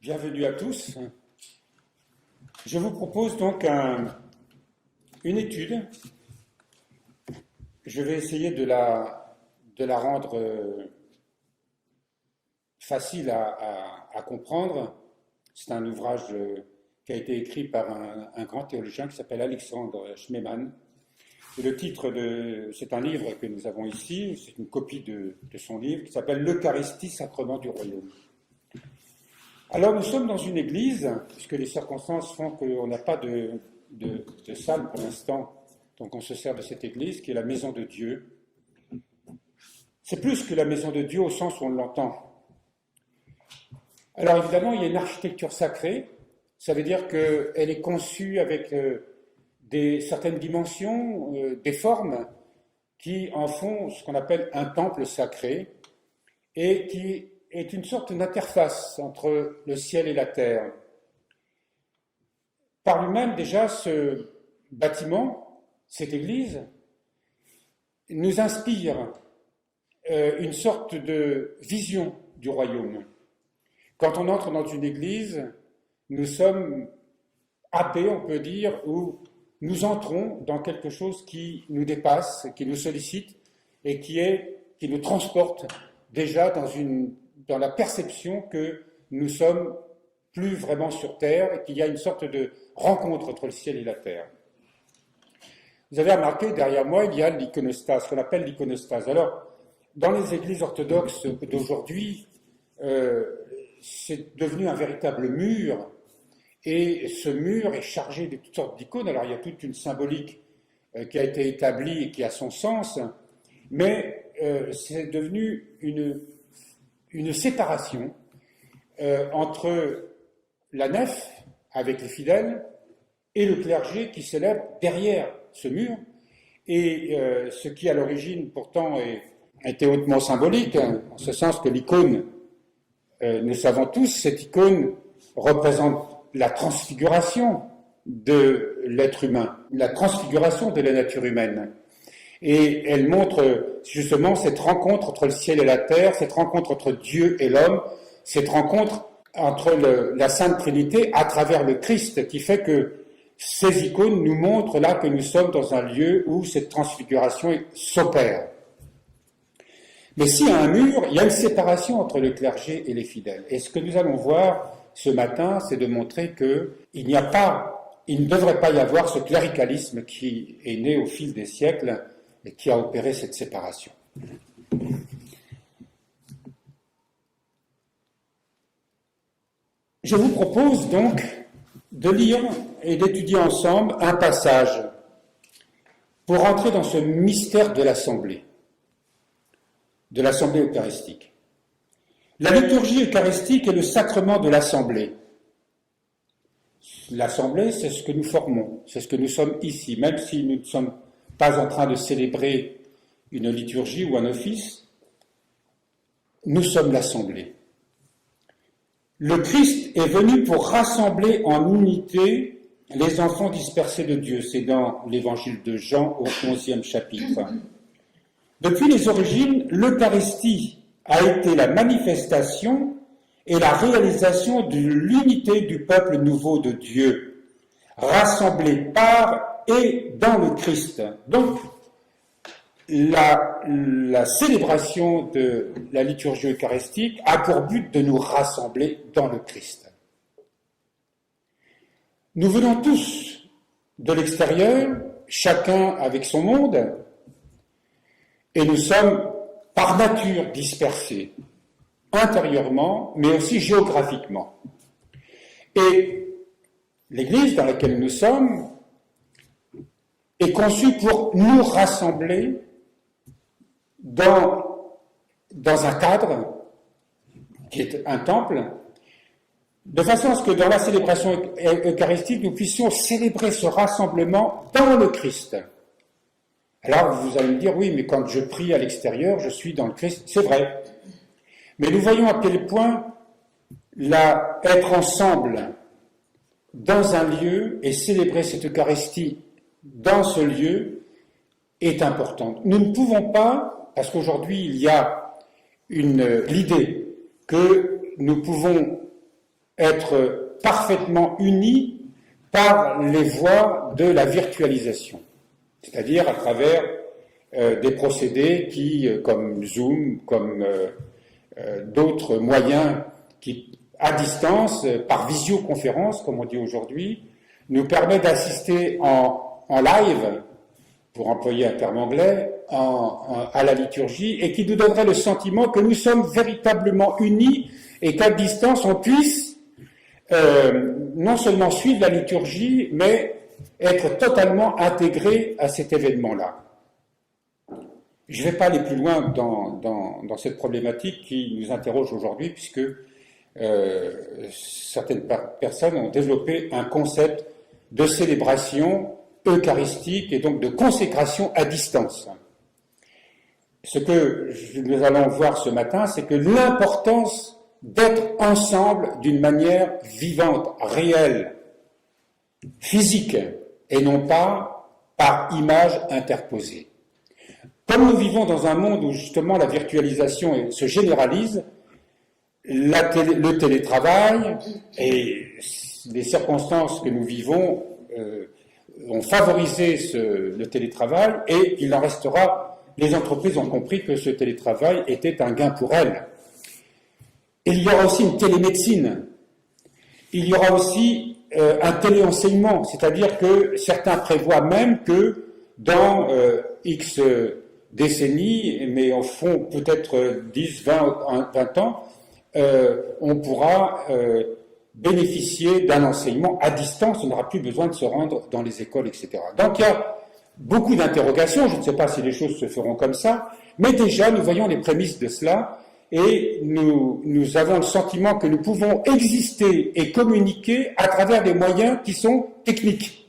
Bienvenue à tous. Je vous propose donc une étude. Je vais essayer de la rendre facile à comprendre. C'est un ouvrage qui a été écrit par un grand théologien qui s'appelle Alexandre Schmemann. Et le titre c'est un livre que nous avons ici, c'est une copie de son livre qui s'appelle L'Eucharistie, sacrement du royaume. Alors nous sommes dans une église, puisque les circonstances font qu'on n'a pas de salle pour l'instant, donc on se sert de cette église qui est la maison de Dieu. C'est plus que la maison de Dieu au sens où on l'entend. Alors évidemment, il y a une architecture sacrée, ça veut dire qu'elle est conçue avec certaines dimensions, des formes qui en font ce qu'on appelle un temple sacré et qui est une sorte d'interface entre le ciel et la terre. Par lui-même, déjà, ce bâtiment, cette église, nous inspire une sorte de vision du royaume. Quand on entre dans une église, nous sommes happés, on peut dire, ou nous entrons dans quelque chose qui nous dépasse, qui nous sollicite et qui nous transporte déjà dans la perception que nous sommes plus vraiment sur terre et qu'il y a une sorte de rencontre entre le ciel et la terre. Vous avez remarqué, derrière moi, il y a l'iconostase, ce qu'on appelle l'iconostase. Alors, dans les églises orthodoxes d'aujourd'hui, c'est devenu un véritable mur, et ce mur est chargé de toutes sortes d'icônes. Alors, il y a toute une symbolique qui a été établie et qui a son sens, mais c'est devenu une séparation entre la nef, avec les fidèles, et le clergé qui célèbre derrière ce mur, et ce qui à l'origine pourtant était hautement symbolique, en ce sens que l'icône, nous savons tous, cette icône représente la transfiguration de l'être humain, la transfiguration de la nature humaine. Et elle montre justement cette rencontre entre le ciel et la terre, cette rencontre entre Dieu et l'homme, cette rencontre entre la Sainte Trinité à travers le Christ, qui fait que ces icônes nous montrent là que nous sommes dans un lieu où cette transfiguration s'opère. Mais s'il y a un mur, il y a une séparation entre le clergé et les fidèles. Et ce que nous allons voir ce matin, c'est de montrer qu'il ne devrait pas y avoir ce cléricalisme qui est né au fil des siècles et qui a opéré cette séparation. Je vous propose donc de lire et d'étudier ensemble un passage pour entrer dans ce mystère de l'Assemblée eucharistique. La liturgie eucharistique est le sacrement de l'Assemblée. L'Assemblée, c'est ce que nous formons, c'est ce que nous sommes ici, même si nous ne sommes pas en train de célébrer une liturgie ou un office, nous sommes l'Assemblée. Le Christ est venu pour rassembler en unité les enfants dispersés de Dieu. C'est dans l'évangile de Jean au 11e chapitre. Depuis les origines, l'Eucharistie a été la manifestation et la réalisation de l'unité du peuple nouveau de Dieu, rassemblé par et dans le Christ. Donc, la célébration de la liturgie eucharistique a pour but de nous rassembler dans le Christ. Nous venons tous de l'extérieur, chacun avec son monde, et nous sommes par nature dispersés, intérieurement, mais aussi géographiquement. Et l'Église dans laquelle nous sommes est conçue pour nous rassembler dans un cadre qui est un temple, de façon à ce que dans la célébration eucharistique, nous puissions célébrer ce rassemblement dans le Christ. Alors vous allez me dire, oui, mais quand je prie à l'extérieur, je suis dans le Christ. C'est vrai. Mais nous voyons à quel point être ensemble dans un lieu et célébrer cette Eucharistie dans ce lieu est important. Nous ne pouvons pas, parce qu'aujourd'hui il y a l'idée que nous pouvons être parfaitement unis par les voies de la virtualisation, c'est-à-dire à travers des procédés qui, comme Zoom, comme d'autres moyens qui, à distance, par visioconférence, comme on dit aujourd'hui, nous permet d'assister en live, pour employer un terme anglais, à la liturgie, et qui nous donnerait le sentiment que nous sommes véritablement unis et qu'à distance on puisse non seulement suivre la liturgie, mais être totalement intégré à cet événement-là. Je ne vais pas aller plus loin dans cette problématique qui nous interroge aujourd'hui, puisque certaines personnes ont développé un concept de célébration eucharistique et donc de consécration à distance. Ce que nous allons voir ce matin, c'est que l'importance d'être ensemble d'une manière vivante, réelle, physique, et non pas par image interposée. Comme nous vivons dans un monde où justement la virtualisation se généralise, le télétravail et les circonstances que nous vivons ont favorisé le télétravail, et il en restera, les entreprises ont compris que ce télétravail était un gain pour elles. Il y aura aussi une télémédecine, il y aura aussi un téléenseignement, c'est-à-dire que certains prévoient même que dans X décennies, mais au fond peut-être 10, 20 ans, on pourra bénéficier d'un enseignement à distance, on n'aura plus besoin de se rendre dans les écoles, etc. Donc il y a beaucoup d'interrogations, je ne sais pas si les choses se feront comme ça, mais déjà nous voyons les prémices de cela, et nous avons le sentiment que nous pouvons exister et communiquer à travers des moyens qui sont techniques.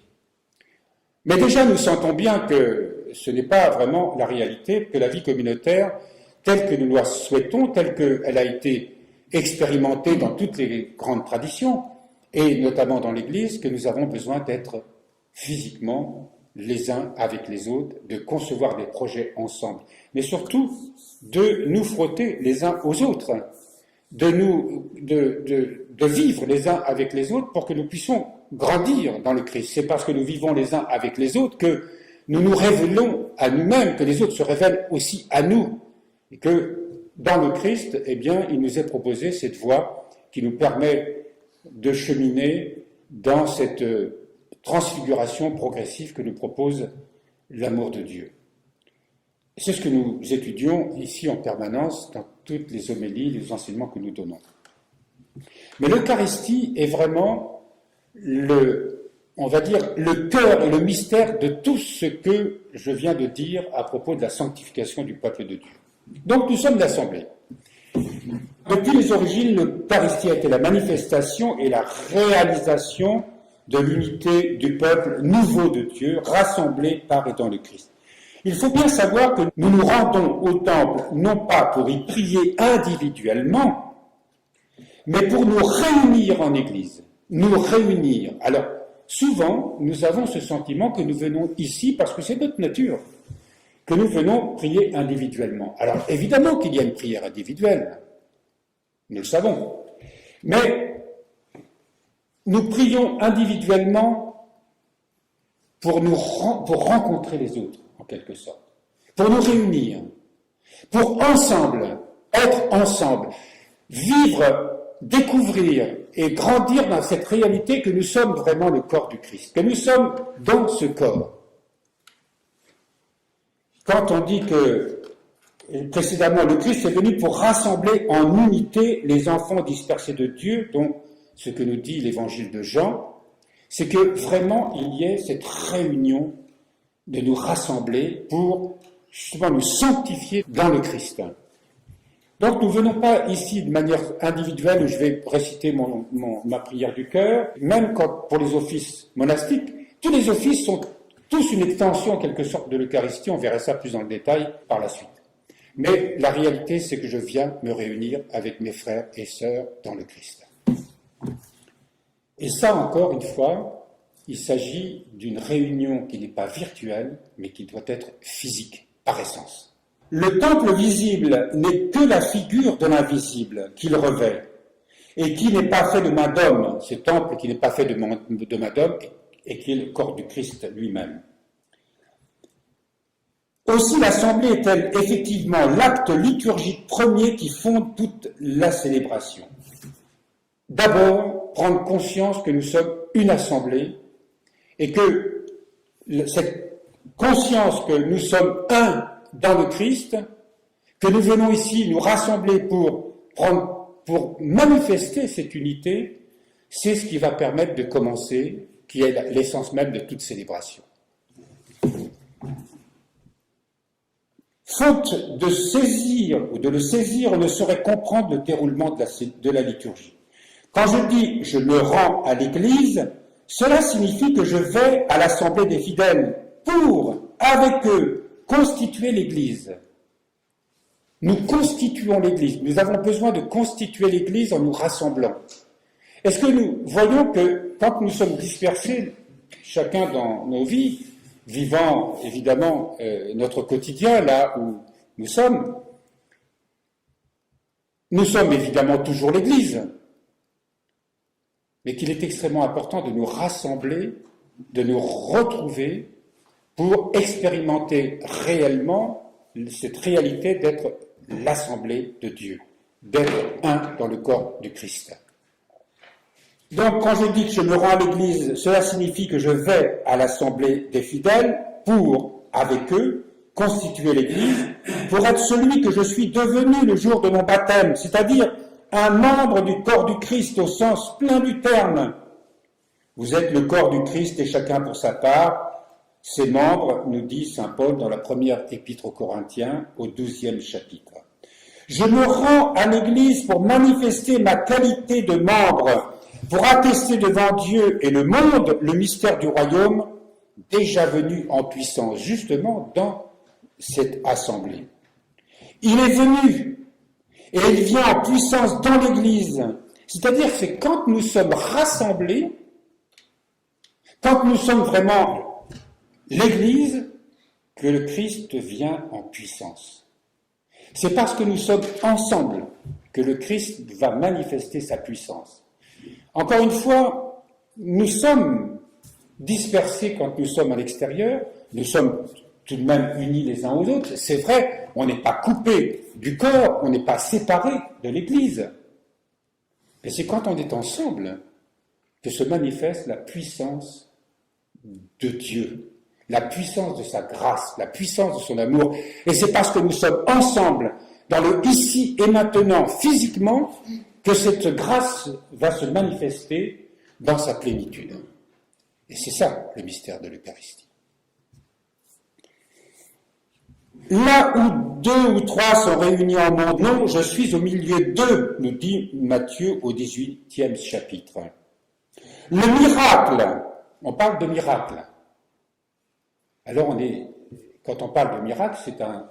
Mais déjà nous sentons bien que ce n'est pas vraiment la réalité, que la vie communautaire, telle que nous la souhaitons, telle qu'elle a été expérimentée dans toutes les grandes traditions, et notamment dans l'Église, que nous avons besoin d'être physiquement les uns avec les autres, de concevoir des projets ensemble, mais surtout de nous frotter les uns aux autres, de vivre les uns avec les autres pour que nous puissions grandir dans le Christ. C'est parce que nous vivons les uns avec les autres que nous nous révélons à nous-mêmes, que les autres se révèlent aussi à nous, et que dans le Christ, eh bien, il nous est proposé cette voie qui nous permet de cheminer dans cette transfiguration progressive que nous propose l'amour de Dieu. C'est ce que nous étudions ici en permanence dans toutes les homélies, les enseignements que nous donnons. Mais l'Eucharistie est vraiment on va dire, le cœur et le mystère de tout ce que je viens de dire à propos de la sanctification du peuple de Dieu. Donc nous sommes l'Assemblée. Depuis les origines, l'Eucharistie a été la manifestation et la réalisation de l'unité du peuple nouveau de Dieu, rassemblé par et dans le Christ. Il faut bien savoir que nous nous rendons au temple non pas pour y prier individuellement, mais pour nous réunir en Église. Nous réunir. Alors, souvent, nous avons ce sentiment que nous venons ici parce que c'est notre nature, que nous venons prier individuellement. Alors, évidemment qu'il y a une prière individuelle, nous le savons, mais nous prions individuellement pour rencontrer les autres, en quelque sorte, pour nous réunir, pour ensemble, être ensemble, vivre, découvrir et grandir dans cette réalité que nous sommes vraiment le corps du Christ, que nous sommes dans ce corps. Quand on dit que, précédemment, le Christ est venu pour rassembler en unité les enfants dispersés de Dieu, donc ce que nous dit l'évangile de Jean, c'est que vraiment il y ait cette réunion de nous rassembler pour justement nous sanctifier dans le Christ. Donc nous ne venons pas ici de manière individuelle où je vais réciter ma prière du cœur, même pour les offices monastiques, tous les offices sont tous une extension en quelque sorte de l'Eucharistie, on verra ça plus dans le détail par la suite. Mais la réalité, c'est que je viens me réunir avec mes frères et sœurs dans le Christ. Et ça, encore une fois, il s'agit d'une réunion qui n'est pas virtuelle, mais qui doit être physique, par essence. Le temple visible n'est que la figure de l'invisible qu'il revêt, et qui n'est pas fait de main d'homme, ce temple qui n'est pas fait de main d'homme, et qui est le corps du Christ lui-même. Aussi, l'Assemblée est-elle effectivement l'acte liturgique premier qui fonde toute la célébration. D'abord, prendre conscience que nous sommes une assemblée et que cette conscience que nous sommes un dans le Christ, que nous venons ici nous rassembler pour manifester cette unité, c'est ce qui va permettre de commencer, qui est l'essence même de toute célébration. Faute de saisir ou de le saisir, on ne saurait comprendre le déroulement de la liturgie. Quand je dis « je me rends à l'Église », cela signifie que je vais à l'assemblée des fidèles pour, avec eux, constituer l'Église. Nous constituons l'Église. Nous avons besoin de constituer l'Église en nous rassemblant. Est-ce que nous voyons que quand nous sommes dispersés, chacun dans nos vies, vivant évidemment notre quotidien là où nous sommes évidemment toujours l'Église, mais qu'il est extrêmement important de nous rassembler, de nous retrouver pour expérimenter réellement cette réalité d'être l'assemblée de Dieu, d'être un dans le corps du Christ. Donc, quand je dis que je me rends à l'Église, cela signifie que je vais à l'assemblée des fidèles pour, avec eux, constituer l'Église, pour être celui que je suis devenu le jour de mon baptême, c'est-à-dire un membre du corps du Christ au sens plein du terme. Vous êtes le corps du Christ et chacun pour sa part. Ces membres, nous dit saint Paul dans la première épître aux Corinthiens, au 12e chapitre. Je me rends à l'Église pour manifester ma qualité de membre, pour attester devant Dieu et le monde le mystère du royaume, déjà venu en puissance justement dans cette assemblée. Il est venu et il vient en puissance dans l'Église. C'est-à-dire que c'est quand nous sommes rassemblés, quand nous sommes vraiment l'Église, que le Christ vient en puissance. C'est parce que nous sommes ensemble que le Christ va manifester sa puissance. Encore une fois, nous sommes dispersés quand nous sommes à l'extérieur, nous sommes tout de même unis les uns aux autres, c'est vrai, on n'est pas coupés du corps, on n'est pas séparés de l'Église. Mais c'est quand on est ensemble que se manifeste la puissance de Dieu, la puissance de sa grâce, la puissance de son amour. Et c'est parce que nous sommes ensemble, dans le ici et maintenant, physiquement, que cette grâce va se manifester dans sa plénitude. Et c'est ça, le mystère de l'Eucharistie. Là où 2 ou 3 sont réunis en mon nom, je suis au milieu d'eux, nous dit Matthieu au 18e chapitre. Le miracle, on parle de miracle. Alors quand on parle de miracle, c'est un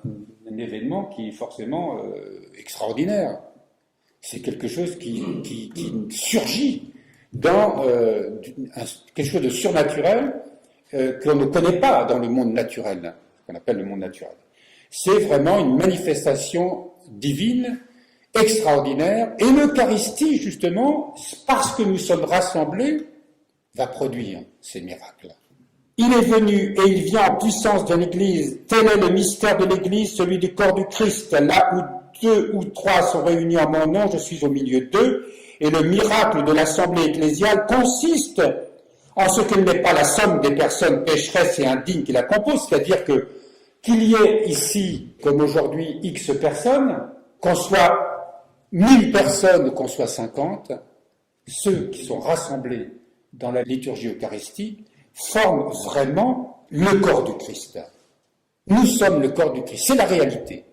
événement qui est forcément extraordinaire. C'est quelque chose qui surgit dans quelque chose de surnaturel qu'on ne connaît pas dans le monde naturel, qu'on appelle le monde naturel. C'est vraiment une manifestation divine, extraordinaire, et l'Eucharistie, justement, parce que nous sommes rassemblés, va produire ces miracles. Il est venu et il vient en puissance de l'Église. Tel est le mystère de l'Église, celui du corps du Christ. Là où 2 ou 3 sont réunis en mon nom, je suis au milieu d'eux. Et le miracle de l'assemblée ecclésiale consiste en ce qu'elle n'est pas la somme des personnes pécheresses et indignes qui la composent, c'est-à-dire qu'il y ait ici, comme aujourd'hui, X personnes, qu'on soit 1000 personnes ou qu'on soit 50, ceux qui sont rassemblés dans la liturgie eucharistique forment vraiment le corps du Christ. Nous sommes le corps du Christ, c'est la réalité.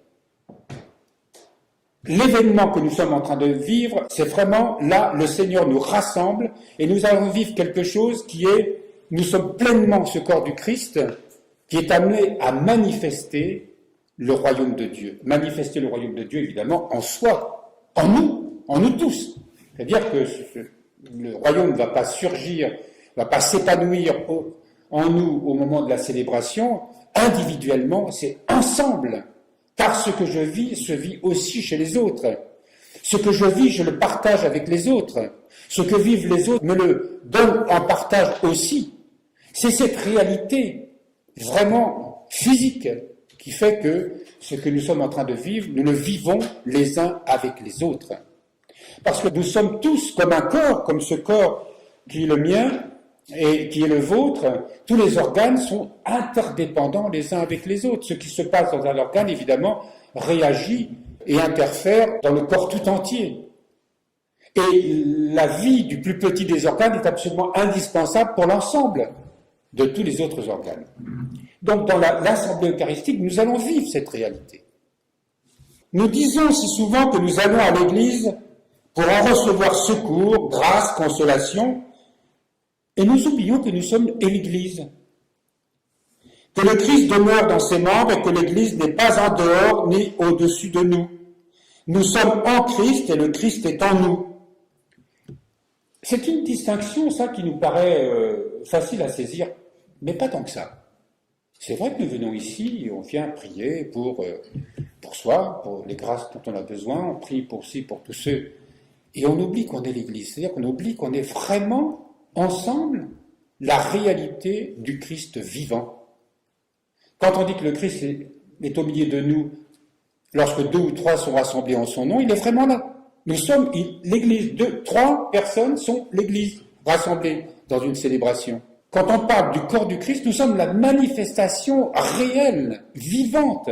L'événement que nous sommes en train de vivre, c'est vraiment là, le Seigneur nous rassemble et nous allons vivre quelque chose qui est nous sommes pleinement ce corps du Christ qui est amené à manifester le royaume de Dieu. Manifester le royaume de Dieu, évidemment, en soi, en nous tous. C'est-à-dire que le royaume ne va pas surgir, ne va pas s'épanouir en nous au moment de la célébration, individuellement, c'est ensemble. Car ce que je vis se vit aussi chez les autres. Ce que je vis, je le partage avec les autres. Ce que vivent les autres me le donnent en partage aussi. C'est cette réalité vraiment physique qui fait que ce que nous sommes en train de vivre, nous le vivons les uns avec les autres. Parce que nous sommes tous comme un corps, comme ce corps qui est le mien et qui est le vôtre. Tous les organes sont interdépendants les uns avec les autres. Ce qui se passe dans un organe, évidemment, réagit et interfère dans le corps tout entier. Et la vie du plus petit des organes est absolument indispensable pour l'ensemble de tous les autres organes. Donc dans l'Assemblée eucharistique, nous allons vivre cette réalité. Nous disons si souvent que nous allons à l'Église pour en recevoir secours, grâce, consolation, et nous oublions que nous sommes l'Église. Que le Christ demeure dans ses membres et que l'Église n'est pas en dehors ni au-dessus de nous. Nous sommes en Christ et le Christ est en nous. C'est une distinction, ça, qui nous paraît facile à saisir, mais pas tant que ça. C'est vrai que nous venons ici, on vient prier pour soi, pour les grâces dont on a besoin, on prie pour tous ceux, et on oublie qu'on est l'Église, c'est-à-dire qu'on oublie qu'on est vraiment ensemble la réalité du Christ vivant. Quand on dit que le Christ est au milieu de nous, lorsque 2 ou 3 sont rassemblés en son nom, il est vraiment là. Nous sommes l'Église. 3 personnes sont l'Église rassemblées dans une célébration. Quand on parle du corps du Christ, nous sommes la manifestation réelle, vivante.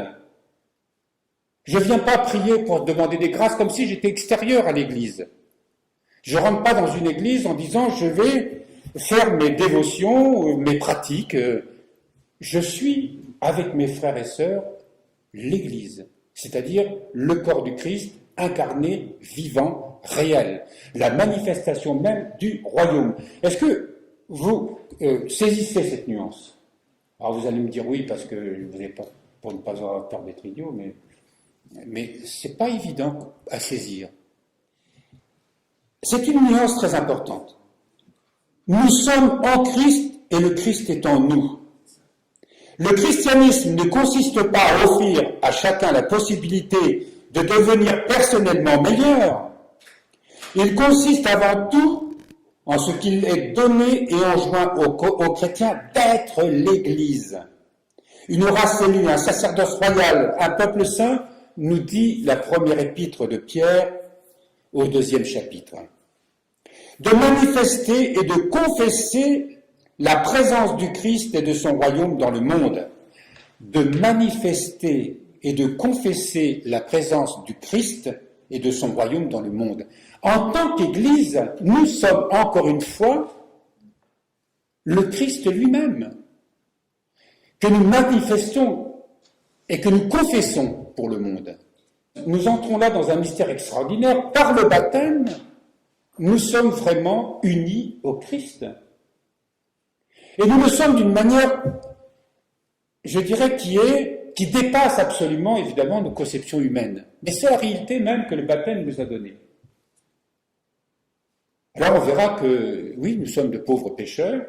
Je ne viens pas prier pour demander des grâces comme si j'étais extérieur à l'Église. Je ne rentre pas dans une église en disant je vais faire mes dévotions, mes pratiques. Je suis, avec mes frères et sœurs, l'Église, c'est-à-dire le corps du Christ incarné, vivant, réel, la manifestation même du royaume. Est-ce que vous saisissez cette nuance? Alors vous allez me dire oui, parce que vous n'avez pas, pour ne pas avoir peur d'être idiot, mais c'est pas évident à saisir. C'est une nuance très importante. Nous sommes en Christ et le Christ est en nous. Le christianisme ne consiste pas à offrir à chacun la possibilité de devenir personnellement meilleur. Il consiste avant tout en ce qu'il est donné et enjoint aux chrétiens d'être l'Église. Une race élue, un sacerdoce royal, un peuple saint, nous dit la première épître de Pierre au 2e chapitre. De manifester et de confesser la présence du Christ et de son royaume dans le monde. De manifester et de confesser la présence du Christ et de son royaume dans le monde. En tant qu'Église, nous sommes encore une fois le Christ lui-même, que nous manifestons et que nous confessons pour le monde. Nous entrons là dans un mystère extraordinaire. Par le baptême, nous sommes vraiment unis au Christ. Et nous le sommes d'une manière, je dirais, qui dépasse absolument, évidemment, nos conceptions humaines. Mais c'est la réalité même que le baptême nous a donnée. Alors on verra que, oui, nous sommes de pauvres pécheurs,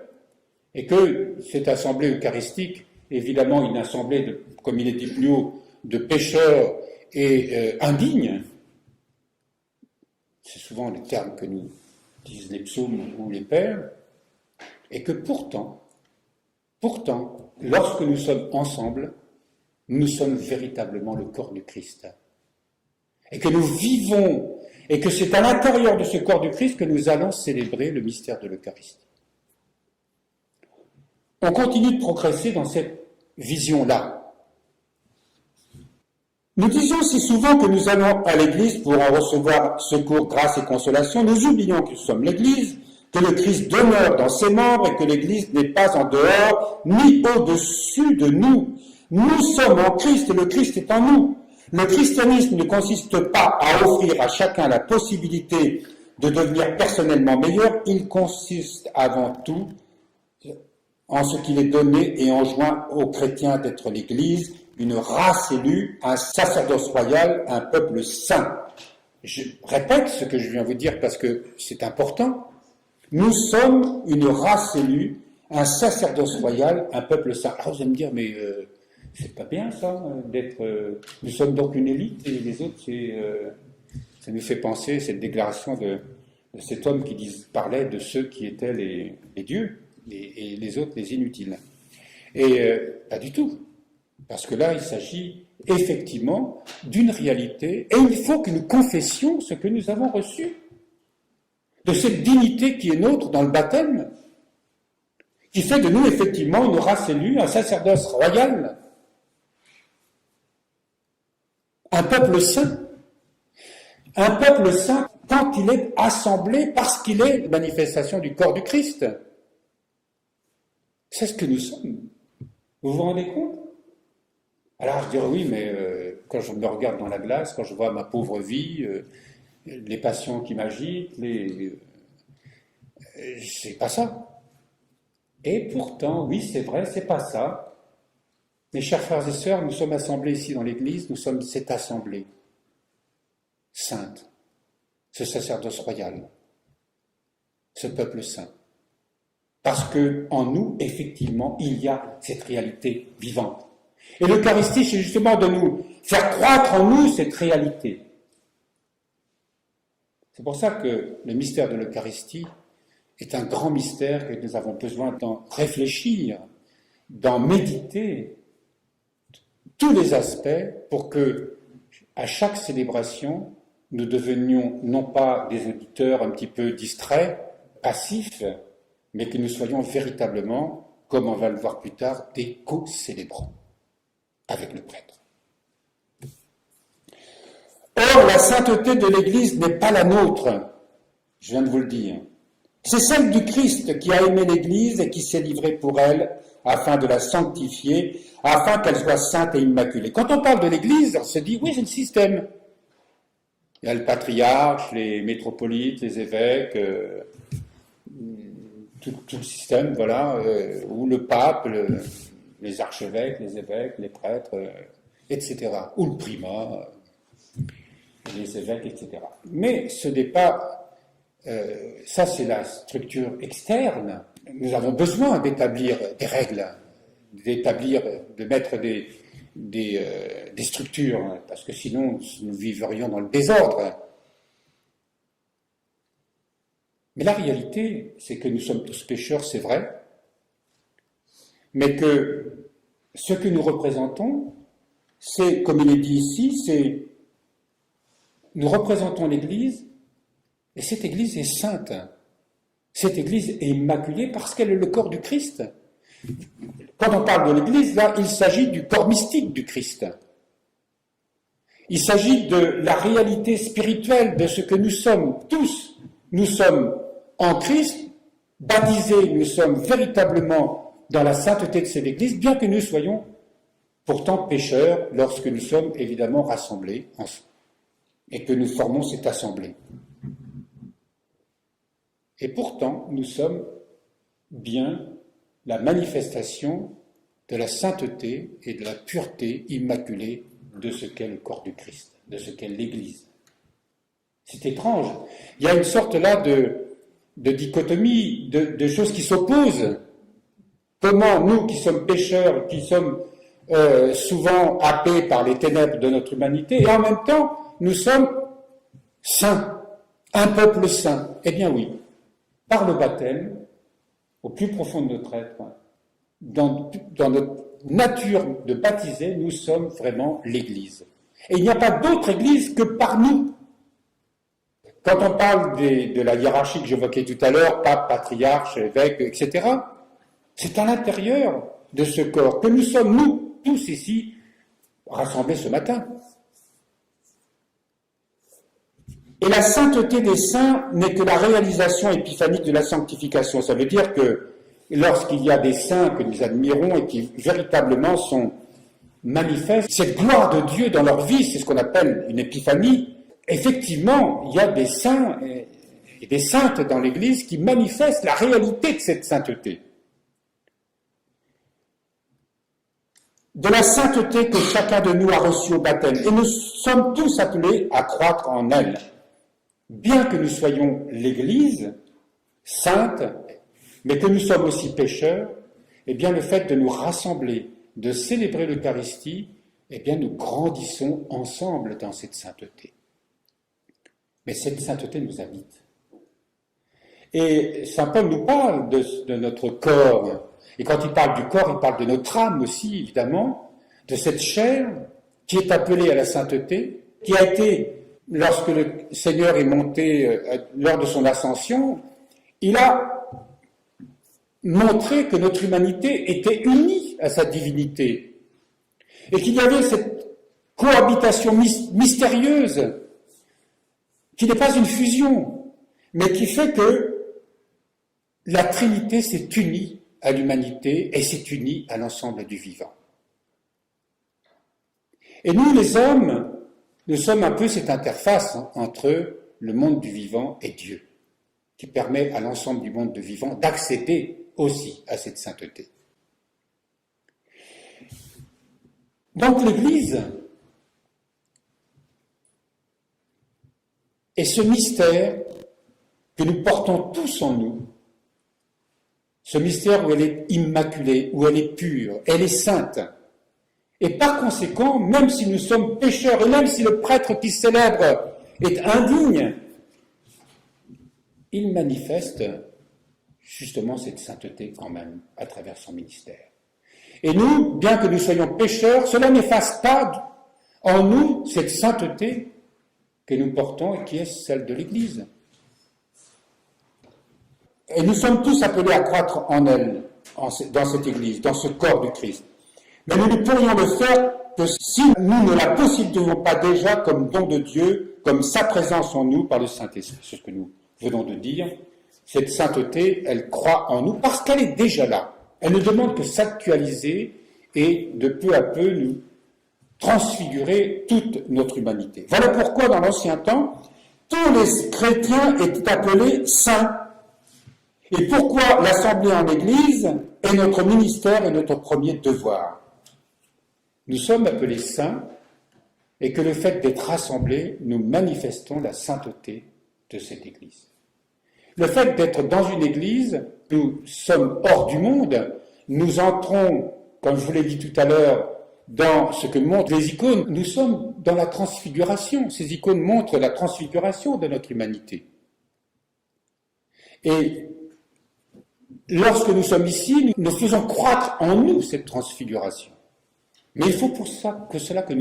et que cette assemblée eucharistique, évidemment une assemblée, comme il est dit plus haut, de pécheurs et indignes, c'est souvent les termes que nous disent les psaumes ou les pères, et que pourtant, lorsque nous sommes ensemble, nous sommes véritablement le corps du Christ. Et que nous vivons, et que c'est à l'intérieur de ce corps du Christ que nous allons célébrer le mystère de l'Eucharistie. On continue de progresser dans cette vision-là. Nous disons si souvent que nous allons à l'Église pour en recevoir secours, grâce et consolation, nous oublions que nous sommes l'Église, que le Christ demeure dans ses membres et que l'Église n'est pas en dehors ni au-dessus de nous. Nous sommes en Christ et le Christ est en nous. Le christianisme ne consiste pas à offrir à chacun la possibilité de devenir personnellement meilleur, il consiste avant tout en ce qu'il est donné et enjoint aux chrétiens d'être l'Église, une race élue, un sacerdoce royal, un peuple saint. Je répète ce que je viens de vous dire parce que c'est important. Nous sommes une race élue, un sacerdoce royal, un peuple saint. Alors vous allez me dire, mais c'est pas bien ça, d'être... nous sommes donc une élite et les autres, ça nous fait penser, cette déclaration de cet homme qui parlait de ceux qui étaient les dieux et les autres les inutiles. Et pas du tout. Parce que là, il s'agit effectivement d'une réalité et il faut que nous confessions ce que nous avons reçu. De cette dignité qui est nôtre dans le baptême, qui fait de nous effectivement une race élue, un sacerdoce royal, un peuple saint. Un peuple saint quand il est assemblé parce qu'il est manifestation du corps du Christ. C'est ce que nous sommes. Vous vous rendez compte? Alors je dirais oui, mais quand je me regarde dans la glace, quand je vois ma pauvre vie, les passions qui m'agitent, c'est pas ça. Et pourtant, oui, c'est vrai, c'est pas ça. Mes chers frères et sœurs, nous sommes assemblés ici dans l'Église, nous sommes cette assemblée sainte, ce sacerdoce royal, ce peuple saint. Parce que en nous, effectivement, il y a cette réalité vivante. Et l'Eucharistie, c'est justement de nous faire croître en nous cette réalité. C'est pour ça que le mystère de l'Eucharistie est un grand mystère que nous avons besoin d'en réfléchir, d'en méditer tous les aspects pour que, à chaque célébration, nous devenions non pas des auditeurs un petit peu distraits, passifs, mais que nous soyons véritablement, comme on va le voir plus tard, des co-célébrants avec le prêtre. Or, la sainteté de l'Église n'est pas la nôtre, je viens de vous le dire. C'est celle du Christ qui a aimé l'Église et qui s'est livré pour elle afin de la sanctifier, afin qu'elle soit sainte et immaculée. Quand on parle de l'Église, on se dit, oui, c'est le système. Il y a le patriarche, les métropolites, les évêques, tout le système, voilà, ou le pape, les archevêques, les évêques, les prêtres, etc. Ou le primat, les évêques, etc. Mais ce n'est pas... ça, c'est la structure externe. Nous avons besoin d'établir des règles, de mettre des structures, parce que sinon, nous vivrions dans le désordre. Mais la réalité, c'est que nous sommes tous pécheurs, c'est vrai, mais que ce que nous représentons, c'est, comme il est dit ici, c'est nous représentons l'Église, et cette Église est sainte. Cette Église est immaculée parce qu'elle est le corps du Christ. Quand on parle de l'Église, là, il s'agit du corps mystique du Christ. Il s'agit de la réalité spirituelle de ce que nous sommes tous. Nous sommes en Christ, baptisés, nous sommes véritablement dans la sainteté de cette Église, bien que nous soyons pourtant pécheurs lorsque nous sommes évidemment rassemblés ensemble et que nous formons cette assemblée. Et pourtant, nous sommes bien la manifestation de la sainteté et de la pureté immaculée de ce qu'est le corps du Christ, de ce qu'est l'Église. C'est étrange. Il y a une sorte là de dichotomie, de choses qui s'opposent. Comment nous, qui sommes pécheurs, qui sommes souvent happés par les ténèbres de notre humanité, et en même temps, nous sommes saints, un peuple saint. Eh bien oui, par le baptême, au plus profond de notre être, dans notre nature de baptisé, nous sommes vraiment l'Église. Et il n'y a pas d'autre Église que par nous. Quand on parle de la hiérarchie que j'évoquais tout à l'heure, pape, patriarche, évêque, etc., c'est à l'intérieur de ce corps que nous sommes, nous, tous ici, rassemblés ce matin. Et la sainteté des saints n'est que la réalisation épiphanique de la sanctification. Ça veut dire que lorsqu'il y a des saints que nous admirons et qui véritablement sont manifestent cette gloire de Dieu dans leur vie, c'est ce qu'on appelle une épiphanie, effectivement, il y a des saints et des saintes dans l'Église qui manifestent la réalité de cette sainteté. de la sainteté que chacun de nous a reçue au baptême. Et nous sommes tous appelés à croître en elle. Bien que nous soyons l'Église sainte, mais que nous sommes aussi pécheurs, eh bien le fait de nous rassembler, de célébrer l'Eucharistie, eh bien nous grandissons ensemble dans cette sainteté. Mais cette sainteté nous habite. Et saint Paul nous parle de notre corps. Et quand il parle du corps, il parle de notre âme aussi, évidemment, de cette chair qui est appelée à la sainteté, qui a été, lorsque le Seigneur est monté lors de son ascension, il a montré que notre humanité était unie à sa divinité et qu'il y avait cette cohabitation mystérieuse qui n'est pas une fusion, mais qui fait que la Trinité s'est unie à l'humanité et s'est unie à l'ensemble du vivant. Et nous, les hommes, nous sommes un peu cette interface entre le monde du vivant et Dieu, qui permet à l'ensemble du monde du vivant d'accéder aussi à cette sainteté. Donc l'Église est ce mystère que nous portons tous en nous, ce mystère où elle est immaculée, où elle est pure, elle est sainte. Et par conséquent, même si nous sommes pécheurs, et même si le prêtre qui célèbre est indigne, il manifeste justement cette sainteté quand même à travers son ministère. Et nous, bien que nous soyons pécheurs, cela n'efface pas en nous cette sainteté que nous portons et qui est celle de l'Église. Et nous sommes tous appelés à croître en elle, dans cette Église, dans ce corps du Christ. Mais nous ne pourrions le faire que si nous ne la possédions pas déjà comme don de Dieu, comme sa présence en nous par le Saint-Esprit. C'est ce que nous venons de dire. Cette sainteté, elle croît en nous parce qu'elle est déjà là. Elle ne demande que s'actualiser et de peu à peu nous transfigurer toute notre humanité. Voilà pourquoi dans l'Ancien Temps, tous les chrétiens étaient appelés saints. Et pourquoi l'Assemblée en Église est notre ministère et notre premier devoir. Nous sommes appelés saints et que le fait d'être rassemblés, nous manifestons la sainteté de cette Église. Le fait d'être dans une Église, nous sommes hors du monde, nous entrons, comme je vous l'ai dit tout à l'heure, dans ce que montrent les icônes, nous sommes dans la transfiguration. Ces icônes montrent la transfiguration de notre humanité. Et lorsque nous sommes ici, nous faisons croître en nous cette transfiguration. Mais il faut pour ça que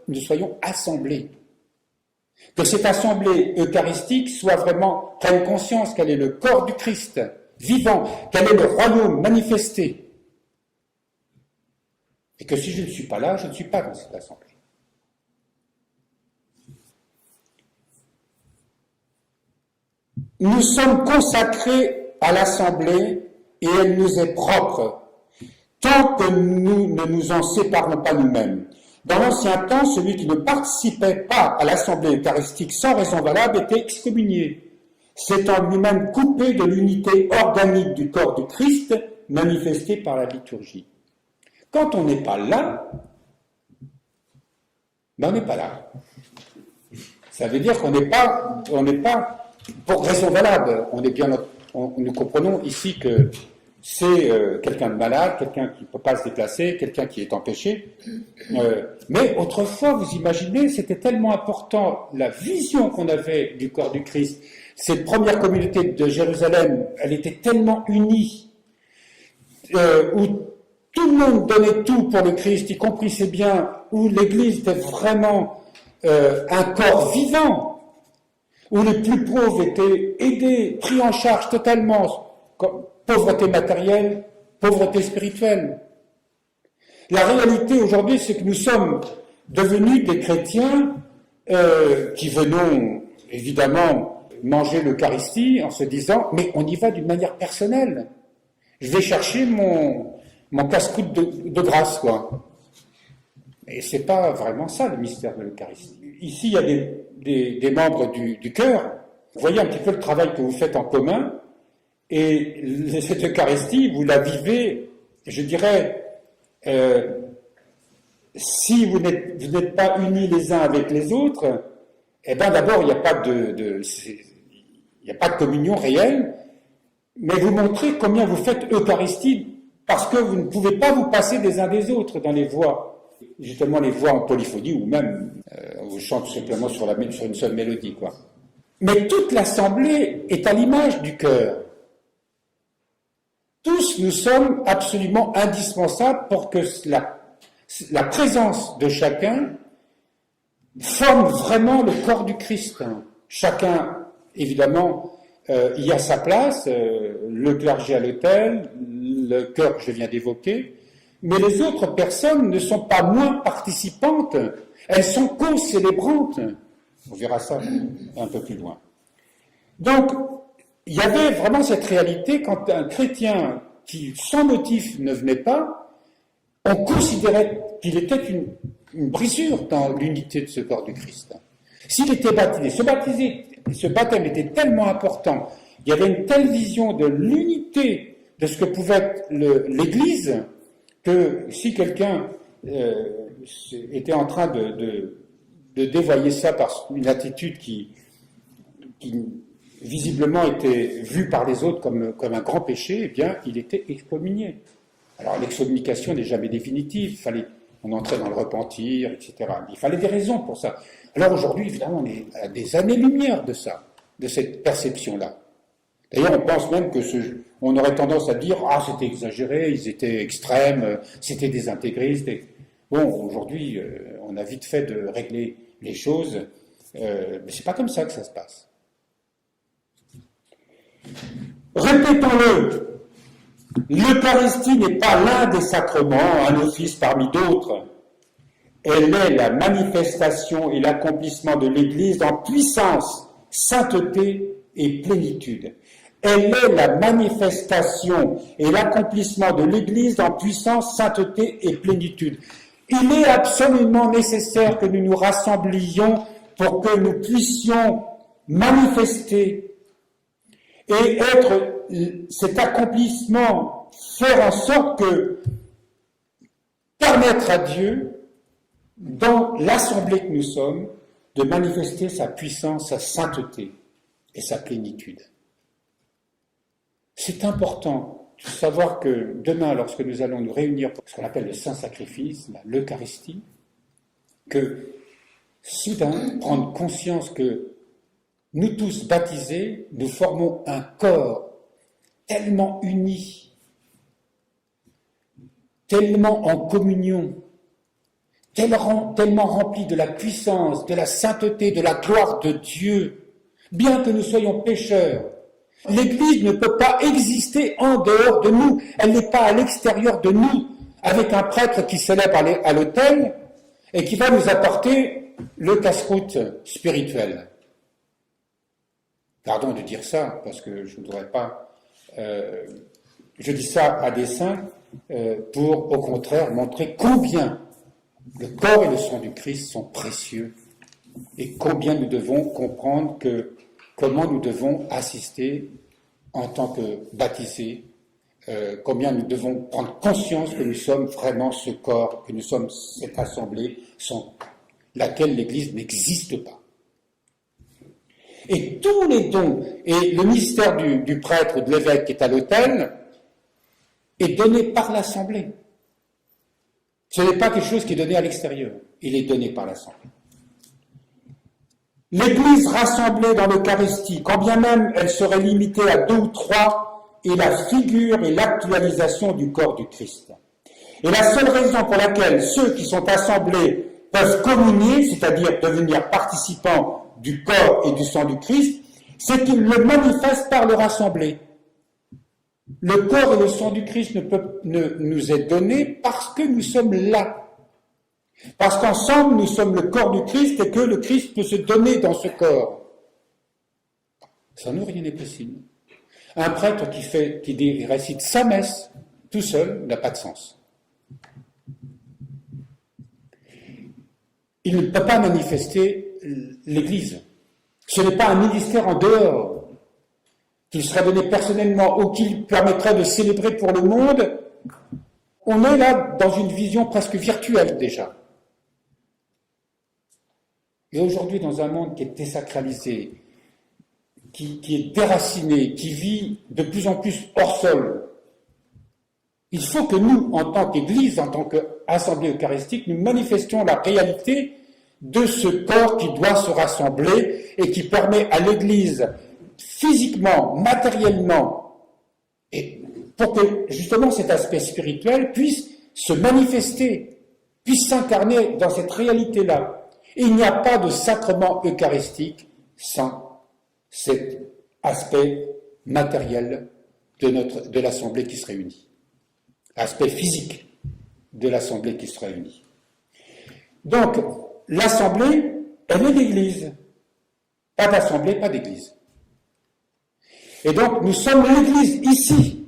nous soyons assemblés. Que cette assemblée eucharistique soit vraiment, prenne conscience qu'elle est le corps du Christ, vivant, qu'elle est le royaume manifesté. Et que si je ne suis pas là, je ne suis pas dans cette assemblée. Nous sommes consacrés à l'assemblée et elle nous est propre, tant que nous ne nous en séparons pas nous-mêmes. Dans l'ancien temps, celui qui ne participait pas à l'assemblée eucharistique sans raison valable était excommunié, s'étant lui-même coupé de l'unité organique du corps du Christ manifestée par la liturgie. Quand on n'est pas là, on n'est pas là. Ça veut dire qu'on n'est pas pour raison valable. Nous comprenons ici que c'est quelqu'un de malade, quelqu'un qui ne peut pas se déplacer, quelqu'un qui est empêché. Mais autrefois, vous imaginez, c'était tellement important, la vision qu'on avait du corps du Christ. Cette première communauté de Jérusalem, elle était tellement unie, où tout le monde donnait tout pour le Christ, y compris ses biens, où l'Église était vraiment un corps vivant, où les plus pauvres étaient aidés, pris en charge totalement, comme pauvreté matérielle, pauvreté spirituelle. La réalité aujourd'hui, c'est que nous sommes devenus des chrétiens qui venons évidemment manger l'Eucharistie en se disant « mais on y va d'une manière personnelle. Je vais chercher mon casse-croûte de grâce, quoi. » Et c'est pas vraiment ça le mystère de l'Eucharistie. Ici, il y a des membres du chœur. Vous voyez un petit peu le travail que vous faites en commun. Et cette Eucharistie, vous la vivez, je dirais, si vous n'êtes pas unis les uns avec les autres, eh bien d'abord, il n'y a pas il n'y a pas de communion réelle, mais vous montrez combien vous faites Eucharistie, parce que vous ne pouvez pas vous passer des uns des autres dans les voix, justement les voix en polyphonie, ou même on chante simplement sur une seule mélodie, quoi. Mais toute l'assemblée est à l'image du cœur. Tous nous sommes absolument indispensables pour que la présence de chacun forme vraiment le corps du Christ. Chacun, évidemment, y a sa place, le clergé à l'autel, le chœur que je viens d'évoquer, mais les autres personnes ne sont pas moins participantes, elles sont co-célébrantes. On verra ça un peu plus loin. Donc, il y avait vraiment cette réalité quand un chrétien qui, sans motif, ne venait pas, on considérait qu'il était une brisure dans l'unité de ce corps du Christ. S'il était baptisé, ce baptême était tellement important, il y avait une telle vision de l'unité de ce que pouvait être l'Église, que si quelqu'un était en train de dévoyer ça par une attitude qui visiblement était vue par les autres comme un grand péché, eh bien, il était excommunié. Alors, l'excommunication n'est jamais définitive, on entrait dans le repentir, etc. Il fallait des raisons pour ça. Alors aujourd'hui, évidemment, on est à des années-lumière de ça, de cette perception-là. D'ailleurs, on pense même on aurait tendance à dire « Ah, c'était exagéré, ils étaient extrêmes, c'était des intégristes. » Bon, aujourd'hui, on a vite fait de régler les choses, mais c'est pas comme ça que ça se passe. Répétons-le, l'Eucharistie n'est pas l'un des sacrements, un office parmi d'autres. Elle est la manifestation et l'accomplissement de l'Église en puissance, sainteté et plénitude. Elle est la manifestation et l'accomplissement de l'Église en puissance, sainteté et plénitude. Il est absolument nécessaire que nous nous rassemblions pour que nous puissions manifester et être cet accomplissement, faire en sorte que permettre à Dieu, dans l'assemblée que nous sommes, de manifester sa puissance, sa sainteté et sa plénitude. C'est important de savoir que demain, lorsque nous allons nous réunir pour ce qu'on appelle le Saint-Sacrifice, l'Eucharistie, que soudain, prendre conscience que nous tous baptisés, nous formons un corps tellement uni, tellement en communion, tellement rempli de la puissance, de la sainteté, de la gloire de Dieu, bien que nous soyons pécheurs. L'Église ne peut pas exister en dehors de nous, elle n'est pas à l'extérieur de nous, avec un prêtre qui célèbre à l'autel et qui va nous apporter le casse-croûte spirituel. Pardon de dire ça, parce que je ne voudrais pas... je dis ça à dessein pour, au contraire, montrer combien le corps et le sang du Christ sont précieux et combien nous devons comprendre comment nous devons assister en tant que baptisés, combien nous devons prendre conscience que nous sommes vraiment ce corps, que nous sommes cette assemblée sans laquelle l'Église n'existe pas. Et tous les dons, et le mystère du prêtre ou de l'évêque qui est à l'autel, est donné par l'Assemblée. Ce n'est pas quelque chose qui est donné à l'extérieur, il est donné par l'Assemblée. L'Église rassemblée dans l'Eucharistie, quand bien même elle serait limitée à 2 ou 3, est la figure et l'actualisation du corps du Christ. Et la seule raison pour laquelle ceux qui sont assemblés peuvent communier, c'est-à-dire devenir participants du corps et du sang du Christ, c'est qu'ils le manifestent par leur assemblée. Le corps et le sang du Christ ne nous est donné parce que nous sommes là. Parce qu'ensemble, nous sommes le corps du Christ et que le Christ peut se donner dans ce corps. Sans nous, rien n'est possible. Un prêtre qui récite sa messe tout seul n'a pas de sens. Il ne peut pas manifester l'Église. Ce n'est pas un ministère en dehors, qu'il serait donné personnellement ou qu'il permettrait de célébrer pour le monde. On est là dans une vision presque virtuelle déjà. Et aujourd'hui, dans un monde qui est désacralisé, qui est déraciné, qui vit de plus en plus hors sol, il faut que nous, en tant qu'Église, en tant qu'Assemblée eucharistique, nous manifestions la réalité de ce corps qui doit se rassembler et qui permet à l'Église, physiquement, matériellement, et pour que justement cet aspect spirituel puisse se manifester, puisse s'incarner dans cette réalité-là. Et il n'y a pas de sacrement eucharistique sans cet aspect matériel de l'Assemblée qui se réunit. Aspect physique de l'Assemblée qui se réunit. Donc, l'Assemblée, elle est l'Église. Pas d'Assemblée, pas d'Église. Et donc, nous sommes l'Église ici,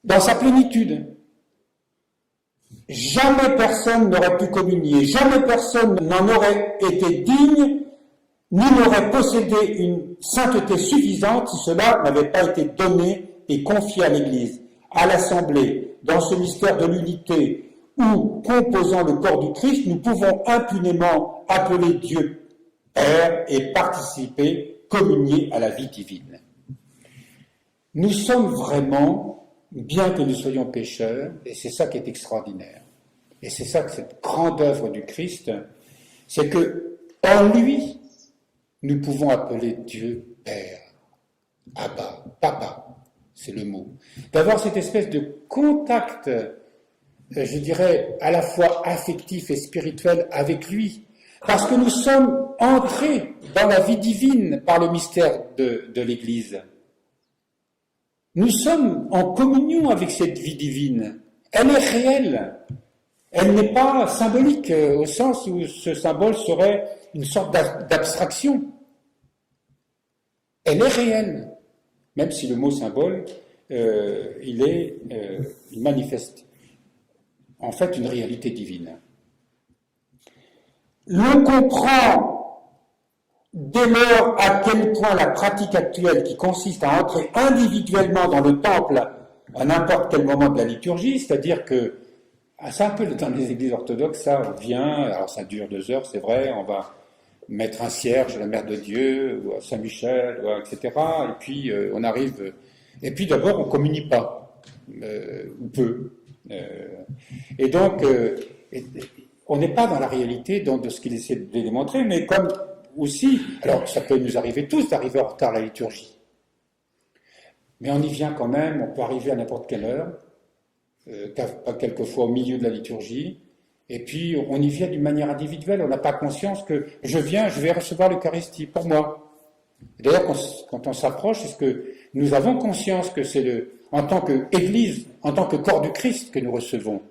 dans sa plénitude. Jamais personne n'aurait pu communier, jamais personne n'en aurait été digne, ni n'aurait possédé une sainteté suffisante si cela n'avait pas été donné et confié à l'Église, à l'Assemblée, dans ce mystère de l'unité, où, composant le corps du Christ, nous pouvons impunément appeler Dieu Père et participer, communier à la vie divine. Nous sommes vraiment, bien que nous soyons pécheurs, et c'est ça qui est extraordinaire, et c'est ça que cette grande œuvre du Christ, c'est que en lui, nous pouvons appeler Dieu Père, Abba, Papa, c'est le mot. D'avoir cette espèce de contact, je dirais, à la fois affectif et spirituel avec lui, parce que nous sommes entrés dans la vie divine par le mystère de l'Église. Nous sommes en communion avec cette vie divine. Elle est réelle. Elle n'est pas symbolique, au sens où ce symbole serait une sorte d'abstraction. Elle est réelle, même si le mot symbole, il manifeste en fait une réalité divine. L'on comprend dès lors à quel point la pratique actuelle qui consiste à entrer individuellement dans le temple à n'importe quel moment de la liturgie, c'est-à-dire que, c'est un peu dans les églises orthodoxes, ça, on vient, alors ça dure 2 heures, c'est vrai, on va mettre un cierge à la Mère de Dieu, ou à Saint-Michel, etc., et puis on arrive, et puis d'abord on ne communie pas, ou peu, et donc, on n'est pas dans la réalité de ce qu'il essaie de démontrer, mais comme aussi, alors ça peut nous arriver tous d'arriver en retard à la liturgie, mais on y vient quand même, on peut arriver à n'importe quelle heure, pas quelquefois au milieu de la liturgie, et puis on y vient d'une manière individuelle, on n'a pas conscience que je vais recevoir l'Eucharistie pour moi. D'ailleurs, quand on s'approche, est-ce que nous avons conscience que c'est en tant qu'Église, en tant que corps du Christ que nous recevons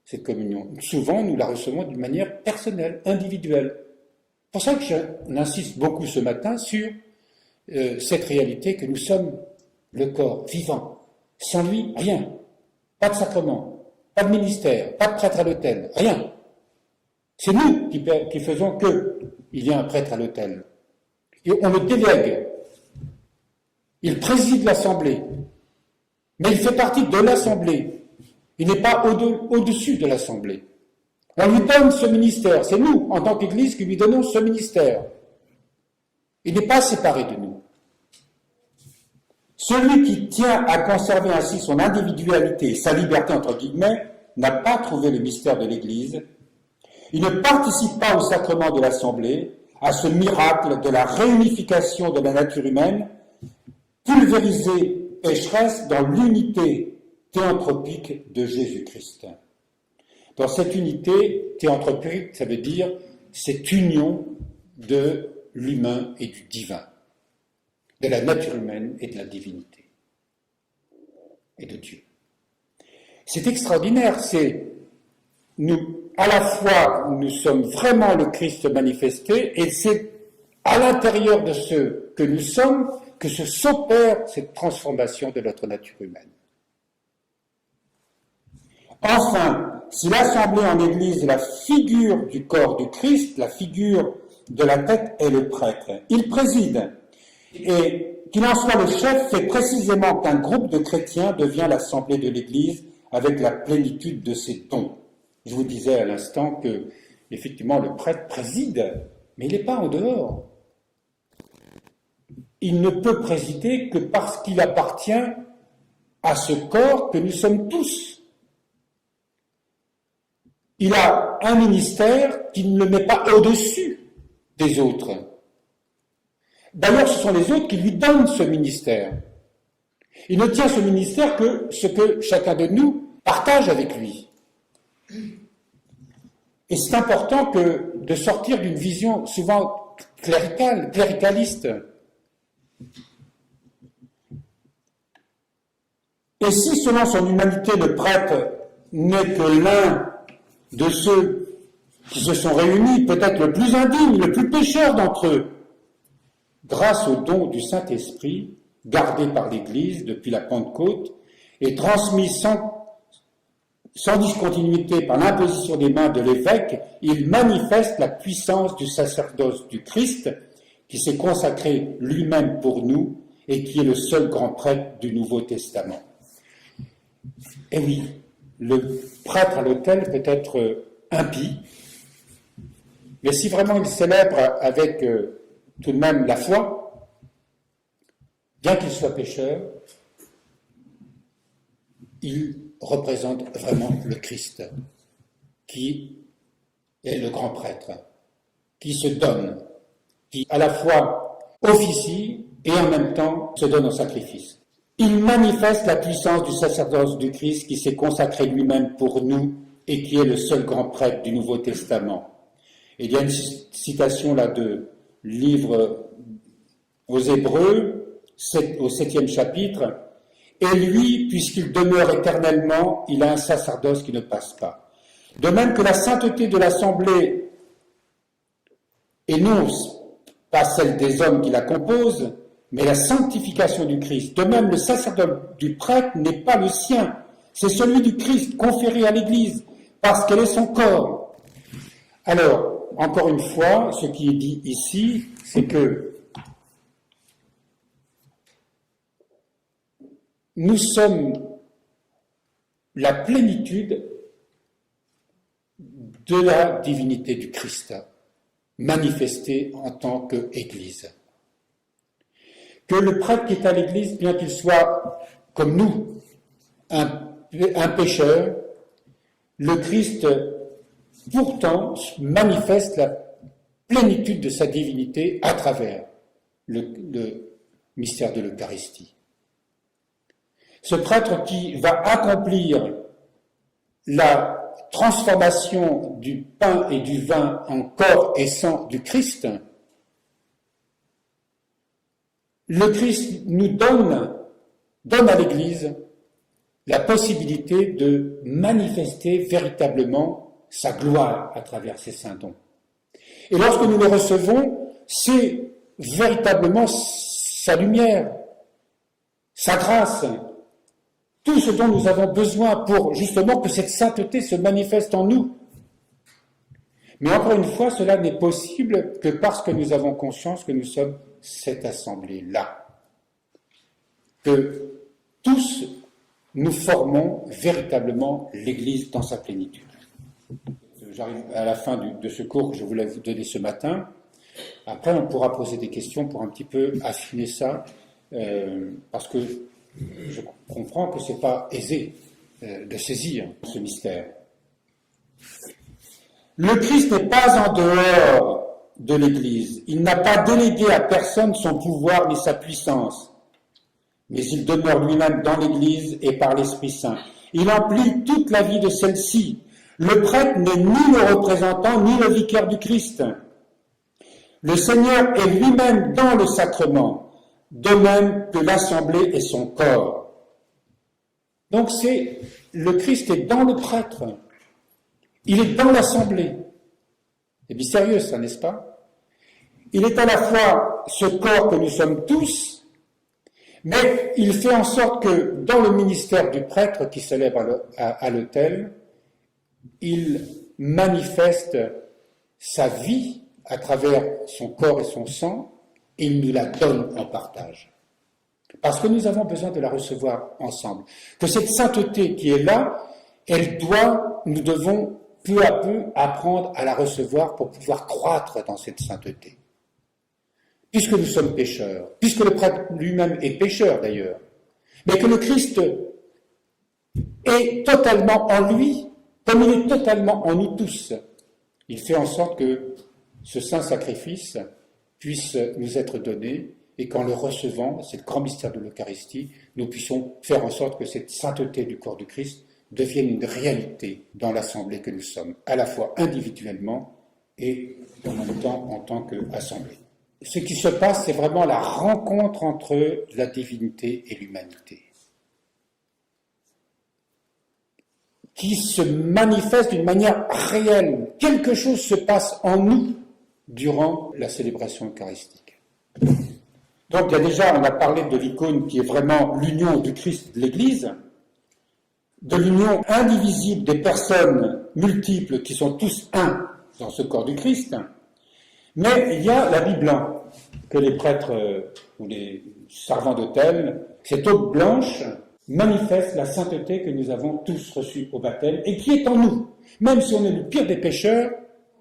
cette communion? Souvent, nous la recevons d'une manière personnelle, individuelle. C'est pour ça que j'insiste beaucoup ce matin sur cette réalité que nous sommes le corps vivant. Sans lui, rien. Pas de sacrement, pas de ministère, pas de prêtre à l'autel, rien. C'est nous qui faisons qu'il y a un prêtre à l'autel. Et on le délègue. Il préside l'Assemblée. Mais il fait partie de l'Assemblée. Il n'est pas au-dessus de l'Assemblée. On lui donne ce ministère. C'est nous, en tant qu'Église, qui lui donnons ce ministère. Il n'est pas séparé de nous. Celui qui tient à conserver ainsi son individualité, sa liberté, entre guillemets, n'a pas trouvé le mystère de l'Église. Il ne participe pas au sacrement de l'Assemblée, à ce miracle de la réunification de la nature humaine, pulvérisée pécheresse dans l'unité théanthropique de Jésus-Christ. Dans cette unité théanthropique, ça veut dire cette union de l'humain et du divin, de la nature humaine et de la divinité, et de Dieu. C'est extraordinaire, à la fois, nous sommes vraiment le Christ manifesté, et c'est à l'intérieur de ce que nous sommes que s'opère cette transformation de notre nature humaine. Enfin, si l'Assemblée en Église est la figure du corps du Christ, la figure de la tête est le prêtre. Il préside. Et qu'il en soit le chef fait précisément qu'un groupe de chrétiens devient l'Assemblée de l'Église avec la plénitude de ses dons. Je vous disais à l'instant que effectivement, le prêtre préside, mais il n'est pas en dehors. Il ne peut présider que parce qu'il appartient à ce corps que nous sommes tous. Il a un ministère qui ne le met pas au-dessus des autres. D'ailleurs, ce sont les autres qui lui donnent ce ministère. Il ne tient ce ministère que ce que chacun de nous partage avec lui. Et c'est important de sortir d'une vision souvent cléricaliste. Et si, selon son humanité, le prêtre n'est que l'un de ceux qui se sont réunis, peut-être le plus indigne, le plus pécheur d'entre eux, grâce au don du Saint-Esprit, gardé par l'Église depuis la Pentecôte, et transmis sans discontinuité par l'imposition des mains de l'évêque, il manifeste la puissance du sacerdoce du Christ, qui s'est consacré lui-même pour nous et qui est le seul grand prêtre du Nouveau Testament. Et oui, le prêtre à l'autel peut être impie, mais si vraiment il célèbre avec tout de même la foi, bien qu'il soit pécheur, il représente vraiment le Christ, qui est le grand prêtre, qui se donne, qui à la fois officie et en même temps se donne au sacrifice. Il manifeste la puissance du sacerdoce du Christ qui s'est consacré lui-même pour nous et qui est le seul grand prêtre du Nouveau Testament. Et il y a une citation là de livre aux Hébreux, au 7e chapitre, « Et lui, puisqu'il demeure éternellement, il a un sacerdoce qui ne passe pas. » De même que la sainteté de l'Assemblée, et non pas celle des hommes qui la composent, mais la sanctification du Christ. De même, le sacerdoce du prêtre n'est pas le sien, c'est celui du Christ conféré à l'Église, parce qu'elle est son corps. Alors, encore une fois, ce qui est dit ici, c'est que nous sommes la plénitude de la divinité du Christ, manifestée en tant qu'Église. Que le prêtre qui est à l'Église, bien qu'il soit, comme nous, un pécheur, le Christ, pourtant, manifeste la plénitude de sa divinité à travers le mystère de l'Eucharistie. Ce prêtre qui va accomplir la transformation du pain et du vin en corps et sang du Christ, le Christ nous donne à l'Église la possibilité de manifester véritablement sa gloire à travers ses saints dons. Et lorsque nous le recevons, c'est véritablement sa lumière, sa grâce, tout ce dont nous avons besoin pour justement que cette sainteté se manifeste en nous. Mais encore une fois, cela n'est possible que parce que nous avons conscience que nous sommes cette assemblée-là. Que tous nous formons véritablement l'Église dans sa plénitude. J'arrive à la fin de ce cours que je voulais vous donner ce matin. Après, on pourra poser des questions pour un petit peu affiner ça, parce que je comprends que ce n'est pas aisé de saisir ce mystère. Le Christ n'est pas en dehors de l'Église. Il n'a pas délégué à personne son pouvoir ni sa puissance, mais il demeure lui-même dans l'Église et par l'Esprit Saint. Il emplit toute la vie de celle-ci. Le prêtre n'est ni le représentant ni le vicaire du Christ. Le Seigneur est lui-même dans le sacrement, de même que l'Assemblée est son corps. Donc le Christ est dans le prêtre. Il est dans l'Assemblée. C'est mystérieux, ça, n'est-ce pas? Il est à la fois ce corps que nous sommes tous, mais il fait en sorte que dans le ministère du prêtre qui célèbre à l'autel, il manifeste sa vie à travers son corps et son sang, et il nous la donne en partage. Parce que nous avons besoin de la recevoir ensemble. Que cette sainteté qui est là, nous devons peu à peu apprendre à la recevoir pour pouvoir croître dans cette sainteté. Puisque nous sommes pécheurs, puisque le prêtre lui-même est pécheur d'ailleurs, mais que le Christ est totalement en lui, comme il est totalement en nous tous, il fait en sorte que ce saint sacrifice puisse nous être donné et qu'en le recevant, c'est le grand mystère de l'Eucharistie, nous puissions faire en sorte que cette sainteté du corps du Christ devienne une réalité dans l'assemblée que nous sommes, à la fois individuellement et en même temps en tant qu'assemblée. Ce qui se passe, c'est vraiment la rencontre entre la divinité et l'humanité, qui se manifeste d'une manière réelle. Quelque chose se passe en nous durant la célébration eucharistique. Donc il y a déjà, on a parlé de l'icône qui est vraiment l'union du Christ de l'Église, de l'union indivisible des personnes multiples qui sont tous un dans ce corps du Christ, mais il y a l'habit blanc que les prêtres ou les servants d'autel, cette aube blanche manifeste la sainteté que nous avons tous reçue au baptême et qui est en nous. Même si on est le pire des pécheurs,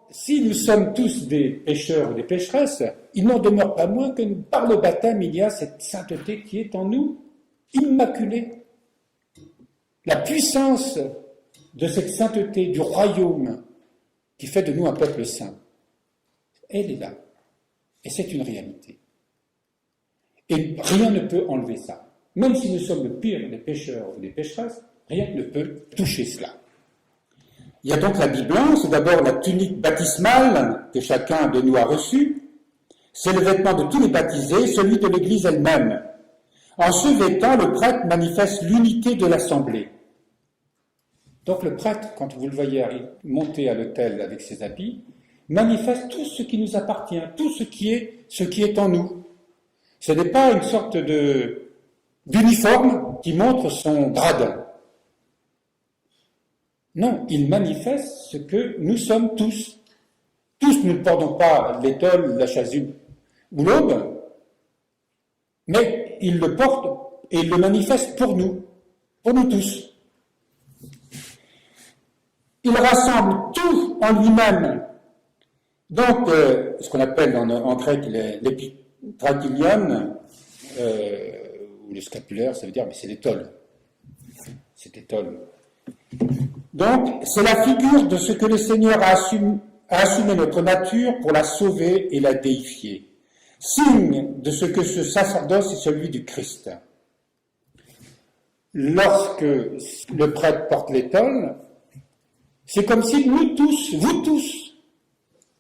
si nous sommes tous des pécheurs ou des pécheresses, il n'en demeure pas moins que par le baptême, il y a cette sainteté qui est en nous, immaculée. La puissance de cette sainteté du royaume qui fait de nous un peuple saint, elle est là. Et c'est une réalité. Et rien ne peut enlever ça. Même si nous sommes le pire des pécheurs ou des pécheresses, rien ne peut toucher cela. Il y a donc l'habit blanc, c'est d'abord la tunique baptismale que chacun de nous a reçue. C'est le vêtement de tous les baptisés, celui de l'Église elle-même. En se vêtant, le prêtre manifeste l'unité de l'assemblée. Donc le prêtre, quand vous le voyez monter à l'autel avec ses habits, manifeste tout ce qui nous appartient, tout ce qui est en nous. Ce n'est pas une sorte d'uniforme qui montre son grade. Non, il manifeste ce que nous sommes tous. Tous, nous ne portons pas l'étole, la chasuble ou l'aube, mais il le porte et il le manifeste pour nous tous. Il rassemble tout en lui-même. Donc, ce qu'on appelle en grec l'épitrakilion, ou le scapulaire, ça veut dire, mais c'est l'étole. C'est l'étole. Donc, c'est la figure de ce que le Seigneur a assumé notre nature pour la sauver et la déifier. Signe de ce que ce sacerdoce est celui du Christ. Lorsque le prêtre porte l'étole, c'est comme si nous tous, vous tous,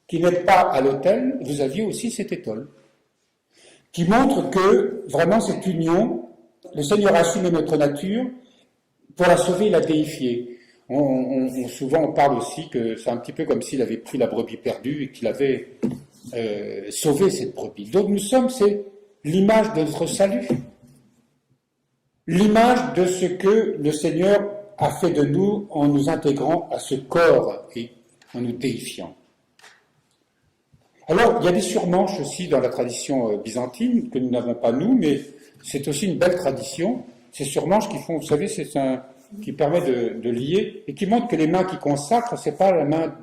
qui n'êtes pas à l'autel, vous aviez aussi cette étole, qui montre que, vraiment, cette union, le Seigneur a assumé notre nature pour la sauver et la déifier. Souvent, on parle aussi que c'est un petit peu comme s'il avait pris la brebis perdue et qu'il avait sauvé cette brebis. Donc nous sommes, c'est l'image de notre salut, l'image de ce que le Seigneur a fait de nous en nous intégrant à ce corps et en nous déifiant. Alors, il y a des surmanches aussi dans la tradition byzantine que nous n'avons pas nous, mais c'est aussi une belle tradition. Ces surmanches qui font, vous savez, qui permet de lier et qui montre que les mains qui consacrent, c'est pas la main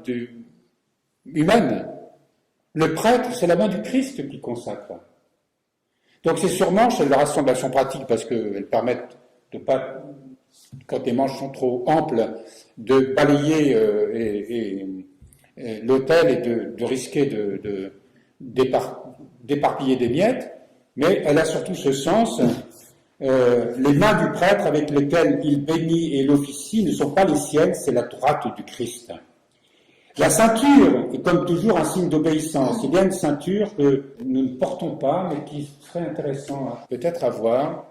humaine. Le prêtre, c'est la main du Christ qui consacre. Donc ces surmanches, elles rassemblent elles sont pratiques parce qu'elles permettent de pas, quand les manches sont trop amples, de balayer l'autel et de risquer d'éparpiller des miettes, mais elle a surtout ce sens. Les mains du prêtre avec lesquelles il bénit et l'officie ne sont pas les siennes, c'est la droite du Christ. La ceinture est comme toujours un signe d'obéissance. Il y a une ceinture que nous ne portons pas, mais qui serait intéressant peut-être à voir.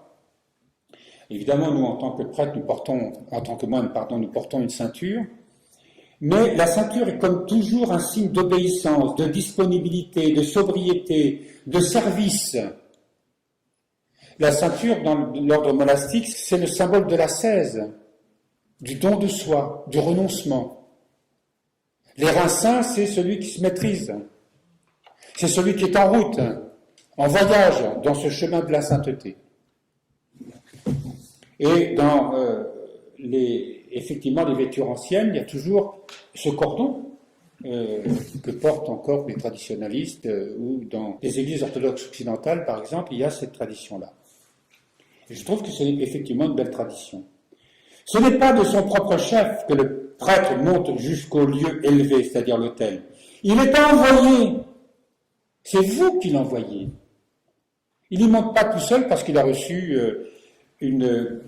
Évidemment, nous, en tant que prêtres, en tant que moines, nous portons une ceinture. Mais la ceinture est comme toujours un signe d'obéissance, de disponibilité, de sobriété, de service. La ceinture, dans l'ordre monastique, c'est le symbole de l'ascèse, du don de soi, du renoncement. Les reins saints, c'est celui qui se maîtrise. C'est celui qui est en route, en voyage dans ce chemin de la sainteté. Et dans effectivement les vêtures anciennes, il y a toujours ce cordon que portent encore les traditionalistes, ou dans les églises orthodoxes occidentales, par exemple, il y a cette tradition-là. Et je trouve que c'est effectivement une belle tradition. Ce n'est pas de son propre chef que le prêtre monte jusqu'au lieu élevé, c'est-à-dire l'autel. Il est envoyé. C'est vous qui l'envoyez. Il n'y monte pas tout seul parce qu'il a reçu une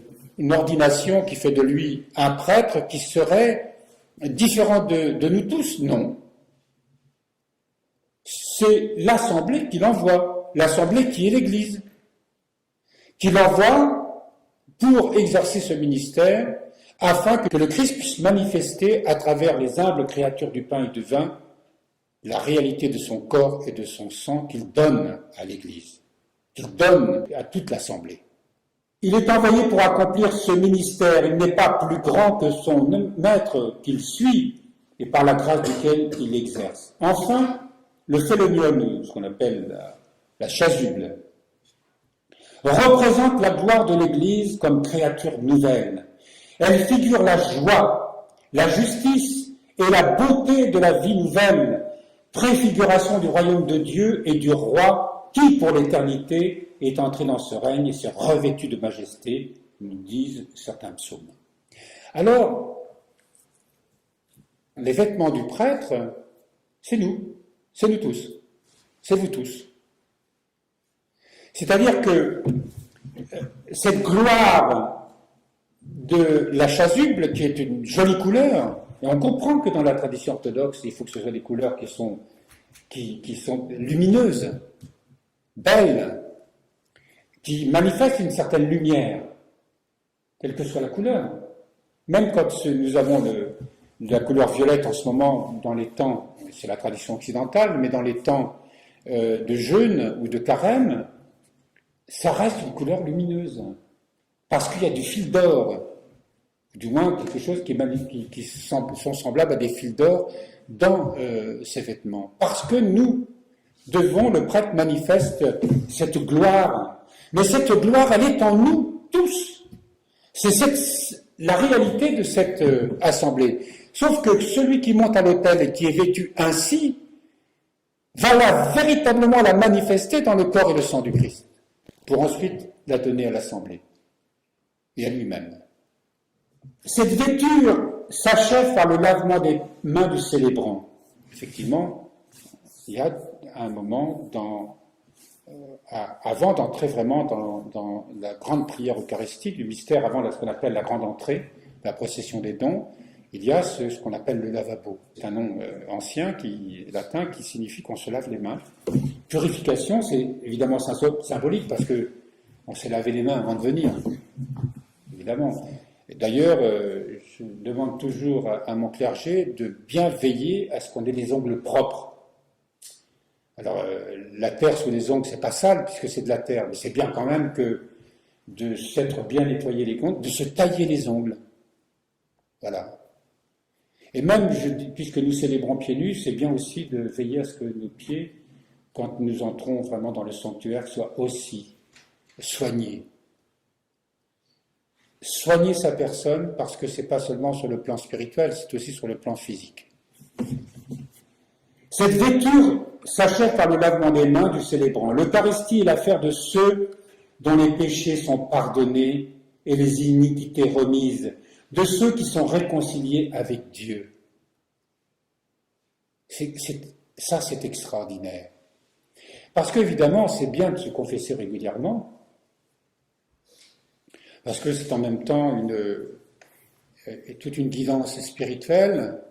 ordination qui fait de lui un prêtre qui serait différent de nous tous. Non. C'est l'Assemblée qui l'envoie, l'Assemblée qui est l'Église, qui l'envoie pour exercer ce ministère afin que le Christ puisse manifester à travers les humbles créatures du pain et du vin la réalité de son corps et de son sang qu'il donne à l'Église, qu'il donne à toute l'Assemblée. Il est envoyé pour accomplir ce ministère. Il n'est pas plus grand que son maître qu'il suit et par la grâce duquel il exerce. Enfin, le phélénion, ce qu'on appelle la chasuble, représente la gloire de l'Église comme créature nouvelle. Elle figure la joie, la justice et la beauté de la vie nouvelle, préfiguration du royaume de Dieu et du roi qui, pour l'éternité, est entré dans ce règne et s'est revêtu de majesté, nous disent certains psaumes. Alors, les vêtements du prêtre, c'est nous tous, c'est vous tous. C'est-à-dire que cette gloire de la chasuble, qui est une jolie couleur, et on comprend que dans la tradition orthodoxe, il faut que ce soit des couleurs qui sont lumineuses, belles, qui manifestent une certaine lumière, quelle que soit la couleur. Même quand nous avons la couleur violette en ce moment, dans les temps, c'est la tradition occidentale, mais dans les temps de jeûne ou de carême, ça reste une couleur lumineuse, parce qu'il y a du fil d'or, du moins quelque chose qui sont semblables à des fils d'or dans ces vêtements. Parce que nous devons, le prêtre manifeste cette gloire, mais cette gloire, elle est en nous tous. C'est la réalité de cette assemblée. Sauf que celui qui monte à l'autel et qui est vêtu ainsi, va véritablement la manifester dans le corps et le sang du Christ, pour ensuite la donner à l'assemblée et à lui-même. Cette vêture s'achève par le lavement des mains du célébrant. Effectivement, il y a un moment avant d'entrer vraiment dans la grande prière eucharistique, du mystère avant ce qu'on appelle la grande entrée, la procession des dons, il y a ce qu'on appelle le lavabo. C'est un nom ancien, latin, qui signifie qu'on se lave les mains. Purification, c'est évidemment symbolique parce qu'on s'est lavé les mains avant de venir, évidemment. Et d'ailleurs, je demande toujours à mon clergé de bien veiller à ce qu'on ait les ongles propres. Alors, la terre sous les ongles, c'est pas sale puisque c'est de la terre, mais c'est bien quand même de s'être bien nettoyé les ongles, de se tailler les ongles. Voilà. Et même, puisque nous célébrons pieds nus, c'est bien aussi de veiller à ce que nos pieds, quand nous entrons vraiment dans le sanctuaire, soient aussi soignés. Soigner sa personne, parce que c'est pas seulement sur le plan spirituel, c'est aussi sur le plan physique. Cette vêture s'achève par le lavement des mains du célébrant. L'Eucharistie est l'affaire de ceux dont les péchés sont pardonnés et les iniquités remises, de ceux qui sont réconciliés avec Dieu. Ça, c'est extraordinaire. Parce qu'évidemment, c'est bien de se confesser régulièrement, parce que c'est en même temps toute une guidance spirituelle,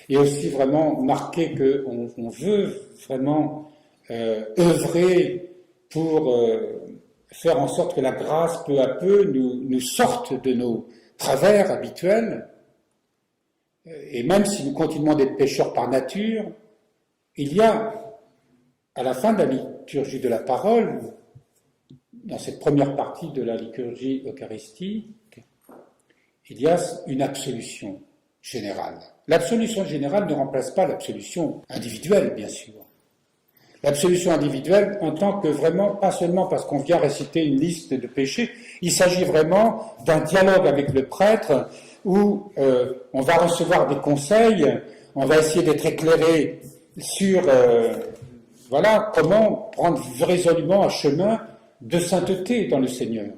et aussi vraiment marquer qu'on veut vraiment œuvrer pour faire en sorte que la grâce, peu à peu, nous sorte de nos travers habituels, et même si nous continuons d'être pécheurs par nature, il y a, à la fin de la liturgie de la parole, dans cette première partie de la liturgie eucharistique, il y a une absolution générale. L'absolution générale ne remplace pas l'absolution individuelle, bien sûr. L'absolution individuelle en tant que vraiment, pas seulement parce qu'on vient réciter une liste de péchés, il s'agit vraiment d'un dialogue avec le prêtre où on va recevoir des conseils, on va essayer d'être éclairé sur voilà, comment prendre résolument un chemin de sainteté dans le Seigneur.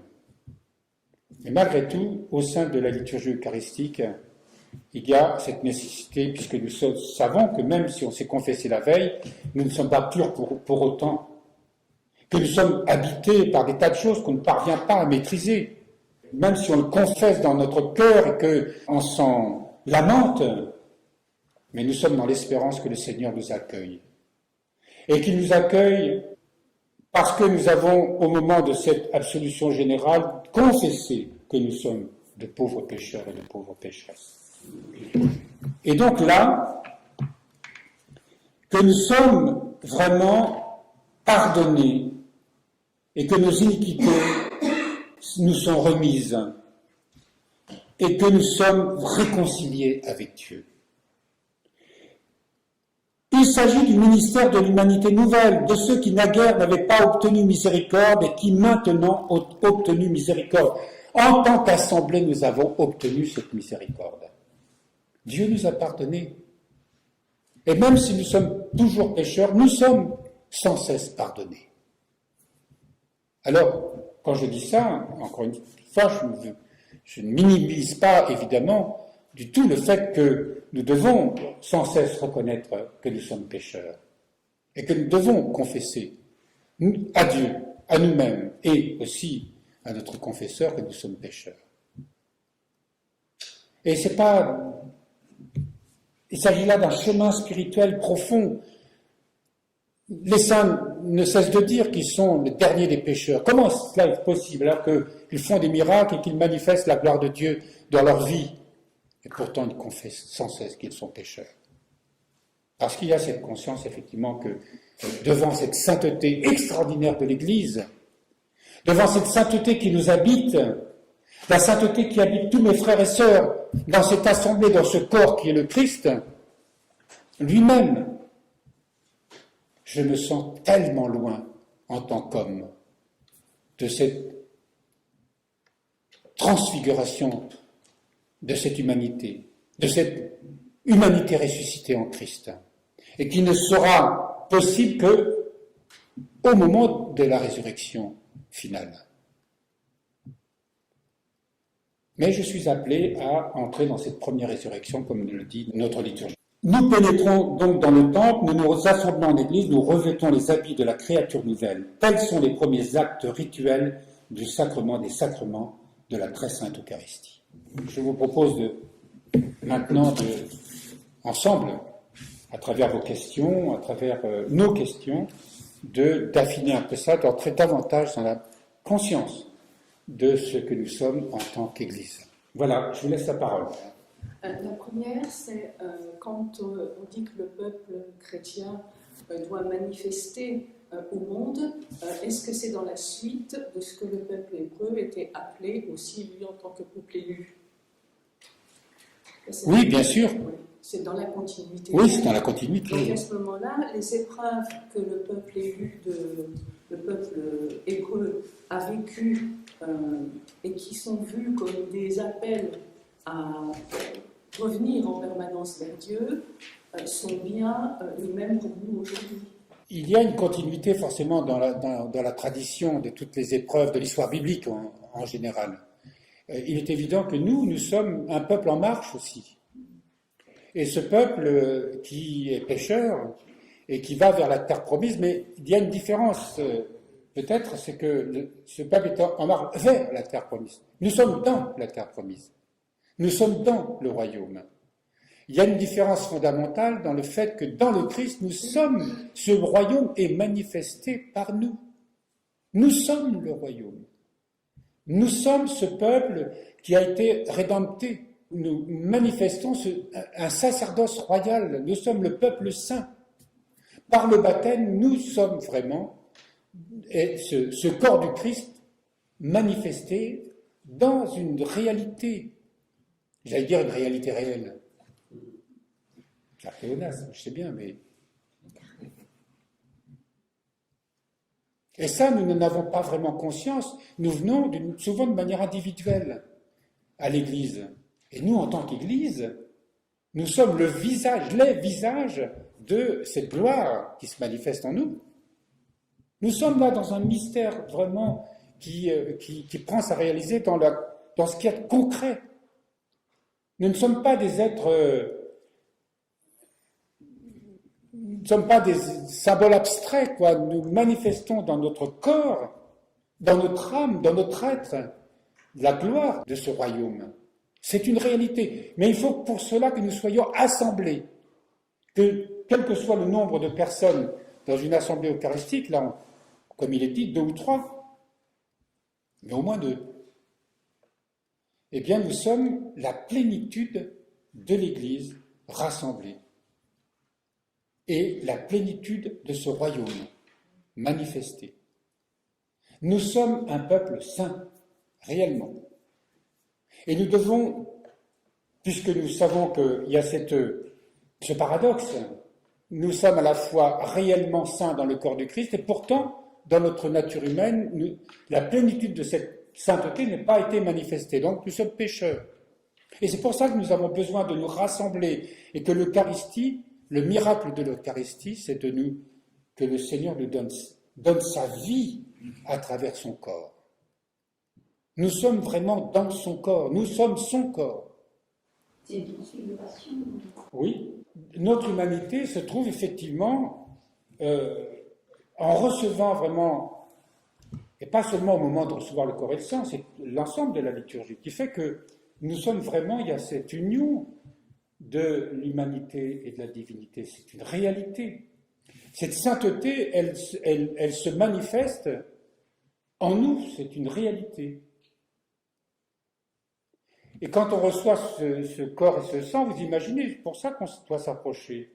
Et malgré tout, au sein de la liturgie eucharistique, il y a cette nécessité, puisque nous savons que même si on s'est confessé la veille, nous ne sommes pas purs pour autant, que nous sommes habités par des tas de choses qu'on ne parvient pas à maîtriser. Même si on le confesse dans notre cœur et qu'on s'en lamente, mais nous sommes dans l'espérance que le Seigneur nous accueille. Et qu'il nous accueille parce que nous avons, au moment de cette absolution générale, confessé que nous sommes de pauvres pécheurs et de pauvres pécheresses. Et donc là, que nous sommes vraiment pardonnés et que nos iniquités nous sont remises et que nous sommes réconciliés avec Dieu. Il s'agit du ministère de l'humanité nouvelle, de ceux qui naguère n'avaient pas obtenu miséricorde et qui maintenant ont obtenu miséricorde. En tant qu'assemblée, nous avons obtenu cette miséricorde. Dieu nous a pardonné. Et même si nous sommes toujours pécheurs, nous sommes sans cesse pardonnés. Alors, quand je dis ça, encore une fois, je ne minimise pas évidemment du tout le fait que nous devons sans cesse reconnaître que nous sommes pécheurs et que nous devons confesser à Dieu, à nous-mêmes et aussi à notre confesseur que nous sommes pécheurs. Et il s'agit là d'un chemin spirituel profond. Les saints ne cessent de dire qu'ils sont les derniers des pécheurs. Comment cela est possible alors qu'ils font des miracles et qu'ils manifestent la gloire de Dieu dans leur vie? Et pourtant, ils confessent sans cesse qu'ils sont pécheurs. Parce qu'il y a cette conscience, effectivement, que devant cette sainteté extraordinaire de l'Église, devant cette sainteté qui nous habite, la sainteté qui habite tous mes frères et sœurs dans cette assemblée, dans ce corps qui est le Christ, lui-même, je me sens tellement loin en tant qu'homme de cette transfiguration de cette humanité ressuscitée en Christ, et qui ne sera possible que au moment de la résurrection finale. Mais je suis appelé à entrer dans cette première résurrection, comme nous le dit notre liturgie. Nous pénétrons donc dans le temple, nous nous assemblons en église, nous revêtons les habits de la créature nouvelle. Tels sont les premiers actes rituels du sacrement des sacrements de la très sainte Eucharistie. Je vous propose maintenant ensemble, à travers vos questions, à travers nos questions, d'affiner un peu ça, d'entrer davantage dans la conscience de ce que nous sommes en tant qu'Église. Voilà, je vous laisse la parole. La première, c'est quand on dit que le peuple chrétien doit manifester au monde, est-ce que c'est dans la suite de ce que le peuple hébreu était appelé aussi, lui, en tant que peuple élu? Oui, bien sûr. C'est dans la continuité. Oui, c'est dans la continuité. Donc à ce moment-là, les épreuves que le peuple élu, le peuple hébreu a vécues et qui sont vues comme des appels à revenir en permanence vers Dieu, sont bien les mêmes pour nous aujourd'hui. Il y a une continuité forcément dans la tradition de toutes les épreuves de l'histoire biblique en général. Il est évident que nous sommes un peuple en marche aussi. Et ce peuple qui est pécheur et qui va vers la terre promise, mais il y a une différence peut-être, c'est que ce peuple est en marche vers la terre promise. Nous sommes dans la terre promise. Nous sommes dans le royaume. Il y a une différence fondamentale dans le fait que dans le Christ, ce royaume est manifesté par nous. Nous sommes le royaume. Nous sommes ce peuple qui a été rédempté. Nous manifestons un sacerdoce royal. Nous sommes le peuple saint. Par le baptême, nous sommes vraiment ce corps du Christ manifesté dans une réalité, j'allais dire une réalité réelle. C'est un pléonasme, je sais bien, mais... Et ça, nous n'en avons pas vraiment conscience. Nous venons souvent de manière individuelle à l'Église. Et nous, en tant qu'Église, nous sommes les visages de cette gloire qui se manifeste en nous. Nous sommes là dans un mystère vraiment qui prend sa réalité dans ce qu'il y a de concret. Nous ne sommes pas des êtres, nous ne sommes pas des symboles abstraits, quoi. Nous manifestons dans notre corps, dans notre âme, dans notre être, la gloire de ce royaume. C'est une réalité. Mais il faut pour cela que nous soyons assemblés. Que, quel que soit le nombre de personnes dans une assemblée eucharistique, là, comme il est dit, 2 ou 3, mais au moins 2. Eh bien, nous sommes la plénitude de l'Église rassemblée. Et la plénitude de ce royaume manifesté. Nous sommes un peuple saint, réellement. Et nous devons, puisque nous savons qu'il y a ce paradoxe, nous sommes à la fois réellement saints dans le corps du Christ, et pourtant, dans notre nature humaine, la plénitude de cette sainteté n'a pas été manifestée. Donc nous sommes pécheurs. Et c'est pour ça que nous avons besoin de nous rassembler, et que l'Eucharistie, le miracle de l'Eucharistie, c'est que le Seigneur nous donne sa vie à travers son corps. Nous sommes vraiment dans son corps, nous sommes son corps. C'est une transfiguration. Oui, notre humanité se trouve effectivement en recevant vraiment, et pas seulement au moment de recevoir le corps et le sang, c'est l'ensemble de la liturgie qui fait que nous sommes vraiment, il y a cette union de l'humanité et de la divinité, c'est une réalité. Cette sainteté, elle se manifeste en nous, c'est une réalité. Et quand on reçoit ce corps et ce sang, vous imaginez, c'est pour ça qu'on doit s'approcher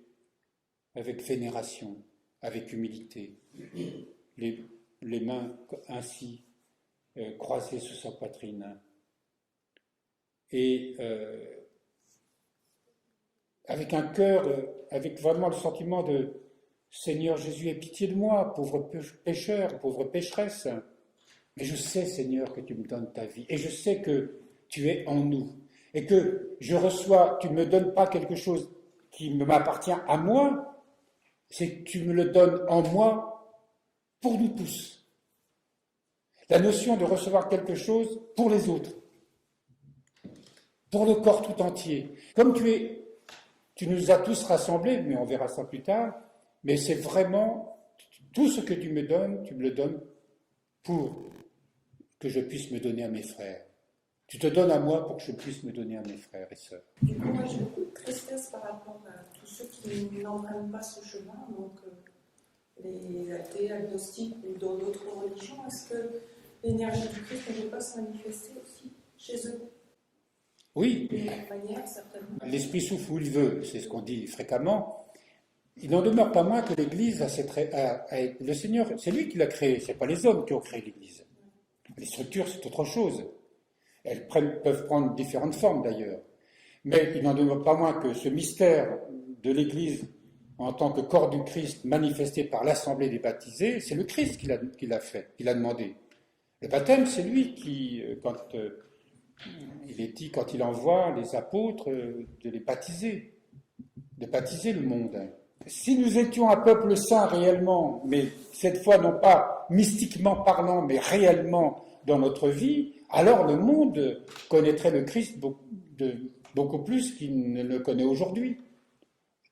avec vénération, avec humilité, les mains ainsi croisées sous sa poitrine. Et avec un cœur, avec vraiment le sentiment de « Seigneur Jésus, aie pitié de moi, pauvre pécheur, pauvre pécheresse. Mais je sais, Seigneur, que tu me donnes ta vie. Et je sais que tu es en nous. Et que je reçois, tu ne me donnes pas quelque chose qui m'appartient à moi, c'est que tu me le donnes en moi pour nous tous. » La notion de recevoir quelque chose pour les autres, pour le corps tout entier. Comme tu nous as tous rassemblés, mais on verra ça plus tard, mais c'est vraiment tout ce que tu me le donnes pour que je puisse me donner à mes frères. Tu te donnes à moi pour que je puisse me donner à mes frères et sœurs. Du coup, moi j'ai beaucoup de tristesse par rapport à tous ceux qui n'empruntent pas ce chemin, donc les athées, agnostiques ou dans d'autres religions. Est-ce que l'énergie du Christ ne peut pas se manifester aussi chez eux? Oui, D'une manière, certainement. l'Esprit souffle où il veut, c'est ce qu'on dit fréquemment. Il n'en demeure pas moins que l'Église le Seigneur, c'est lui qui l'a créée, ce n'est pas les hommes qui ont créé l'Église. Les structures, c'est autre chose. Elles peuvent prendre différentes formes d'ailleurs. Mais il n'en demeure pas moins que ce mystère de l'Église en tant que corps du Christ manifesté par l'assemblée des baptisés, c'est le Christ qui l'a fait, qui l'a demandé. Le baptême, c'est lui qui, quand il envoie les apôtres, de les baptiser, de baptiser le monde. Si nous étions un peuple saint réellement, mais cette fois non pas mystiquement parlant, mais réellement dans notre vie, alors le monde connaîtrait le Christ beaucoup plus qu'il ne le connaît aujourd'hui.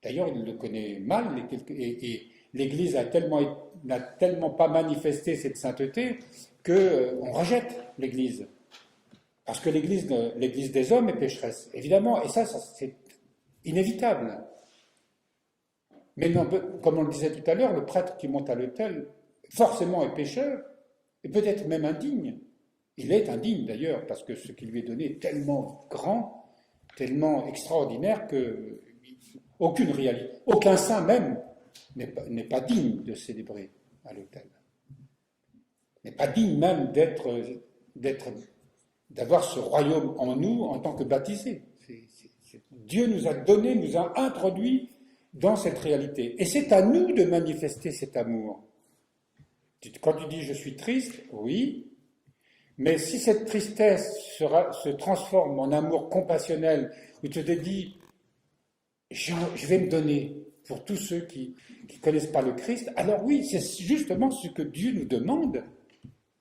D'ailleurs, il le connaît mal, et l'Église n'a tellement pas manifesté cette sainteté qu'on rejette l'Église. Parce que l'Église des hommes est pécheresse, évidemment, et ça c'est inévitable. Mais non, comme on le disait tout à l'heure, le prêtre qui monte à l'autel, forcément est pécheur, et peut-être même indigne. Il est indigne d'ailleurs, parce que ce qui lui est donné est tellement grand, tellement extraordinaire que aucun saint même n'est pas digne de célébrer à l'autel. N'est pas digne même d'avoir ce royaume en nous en tant que baptisés. Dieu nous a introduits dans cette réalité. Et c'est à nous de manifester cet amour. Quand tu dis « je suis triste », oui, Mais si cette tristesse se transforme en amour compassionnel, où tu te dis, je vais me donner pour tous ceux qui ne connaissent pas le Christ, alors oui, c'est justement ce que Dieu nous demande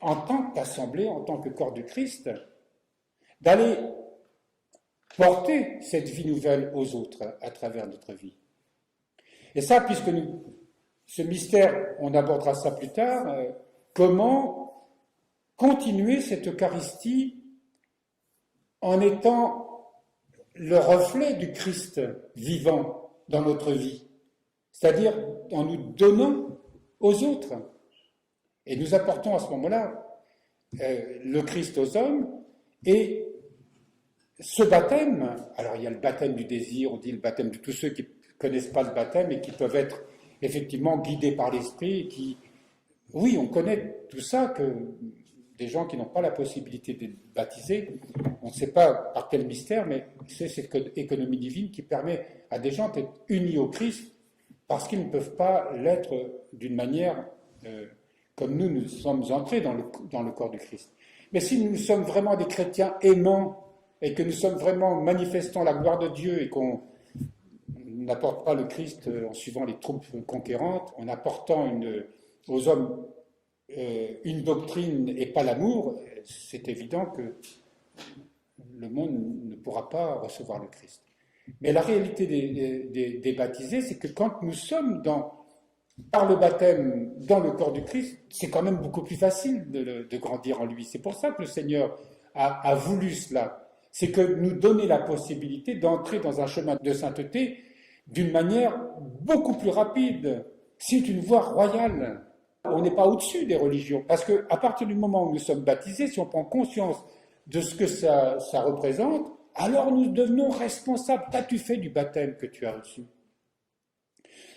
en tant qu'assemblée, en tant que corps du Christ, d'aller porter cette vie nouvelle aux autres à travers notre vie. Et ça, puisque ce mystère, on abordera ça plus tard, comment continuer cette Eucharistie en étant le reflet du Christ vivant dans notre vie, c'est-à-dire en nous donnant aux autres. Et nous apportons à ce moment-là le Christ aux hommes, et ce baptême, alors il y a le baptême du désir, on dit le baptême de tous ceux qui ne connaissent pas le baptême et qui peuvent être effectivement guidés par l'Esprit, oui, on connaît tout ça, que des gens qui n'ont pas la possibilité d'être baptisés, on ne sait pas par quel mystère, mais c'est cette économie divine qui permet à des gens d'être unis au Christ parce qu'ils ne peuvent pas l'être d'une manière comme nous sommes entrés dans le corps du Christ. Mais si nous sommes vraiment des chrétiens aimants et que nous sommes vraiment manifestant la gloire de Dieu et qu'on n'apporte pas le Christ en suivant les troupes conquérantes, en apportant aux hommes une doctrine et pas l'amour, c'est évident que le monde ne pourra pas recevoir le Christ. Mais la réalité des baptisés, c'est que quand nous sommes par le baptême dans le corps du Christ, c'est quand même beaucoup plus facile de grandir en lui. C'est pour ça que le Seigneur a voulu cela. C'est que nous donner la possibilité d'entrer dans un chemin de sainteté d'une manière beaucoup plus rapide. C'est une voie royale. On n'est pas au-dessus des religions. Parce qu'à partir du moment où nous sommes baptisés, si on prend conscience de ce que ça représente, alors nous devenons responsables. Qu'as-tu fait du baptême que tu as reçu?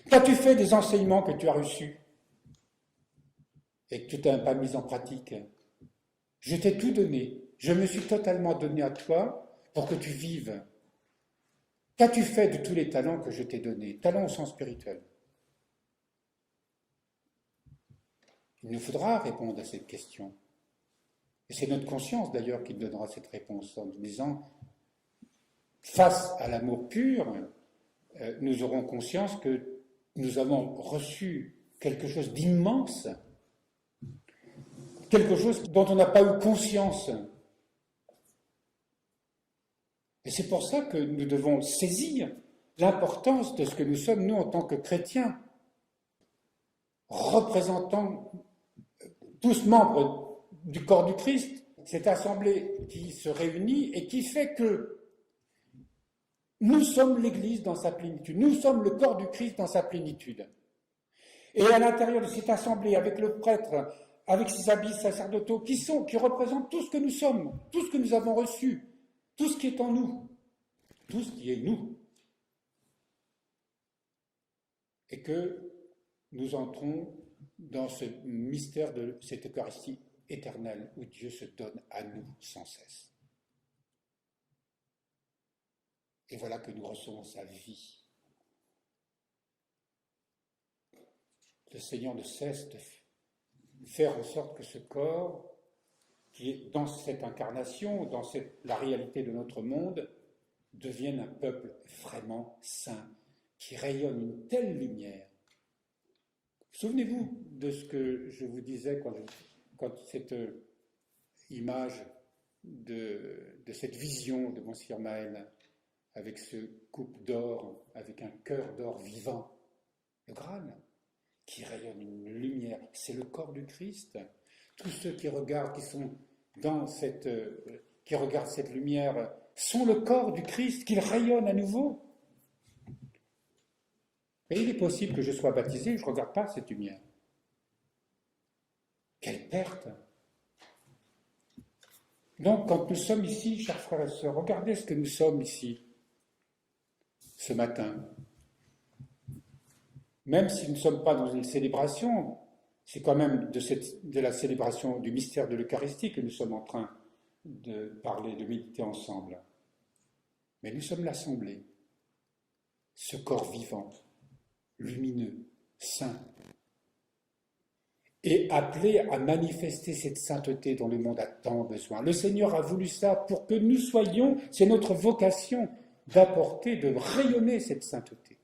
Qu'as-tu fait des enseignements que tu as reçus et que tu n'as pas mis en pratique? Je t'ai tout donné. Je me suis totalement donné à toi pour que tu vives. Qu'as-tu fait de tous les talents que je t'ai donnés? Talents au sens spirituel. Il nous faudra répondre à cette question. Et c'est notre conscience d'ailleurs qui donnera cette réponse en nous disant, face à l'amour pur, nous aurons conscience que nous avons reçu quelque chose d'immense, quelque chose dont on n'a pas eu conscience. Et c'est pour ça que nous devons saisir l'importance de ce que nous sommes, nous, en tant que chrétiens, représentants, tous membres du corps du Christ, cette assemblée qui se réunit et qui fait que nous sommes l'Église dans sa plénitude, nous sommes le corps du Christ dans sa plénitude. Et à l'intérieur de cette assemblée, avec le prêtre, avec ses habits sacerdotaux, qui représentent tout ce que nous sommes, tout ce que nous avons reçu, tout ce qui est en nous, tout ce qui est nous. Et que nous entrons dans ce mystère de cette Eucharistie éternelle où Dieu se donne à nous sans cesse. Et voilà que nous recevons sa vie. Le Seigneur ne cesse de faire en sorte que ce corps, qui est dans cette incarnation, dans la réalité de notre monde, devienne un peuple vraiment saint, qui rayonne une telle lumière. Souvenez-vous de ce que je vous disais quand cette image de cette vision de Monsieur Maël, avec ce coupe d'or, avec un cœur d'or vivant, le Graal, qui rayonne une lumière, c'est le corps du Christ. Tous ceux qui regardent, qui regardent cette lumière, sont le corps du Christ, qu'il rayonne à nouveau. Et il est possible que je sois baptisé et je ne regarde pas cette lumière. Quelle perte! Donc, quand nous sommes ici, chers frères et sœurs, regardez ce que nous sommes ici, ce matin. Même si nous ne sommes pas dans une célébration, c'est quand même de la célébration du mystère de l'Eucharistie que nous sommes en train de parler, de méditer ensemble. Mais nous sommes l'assemblée, ce corps vivant, lumineux, saint. est appelé à manifester cette sainteté dont le monde a tant besoin. Le Seigneur a voulu ça pour que nous soyons, c'est notre vocation d'apporter, de rayonner cette sainteté.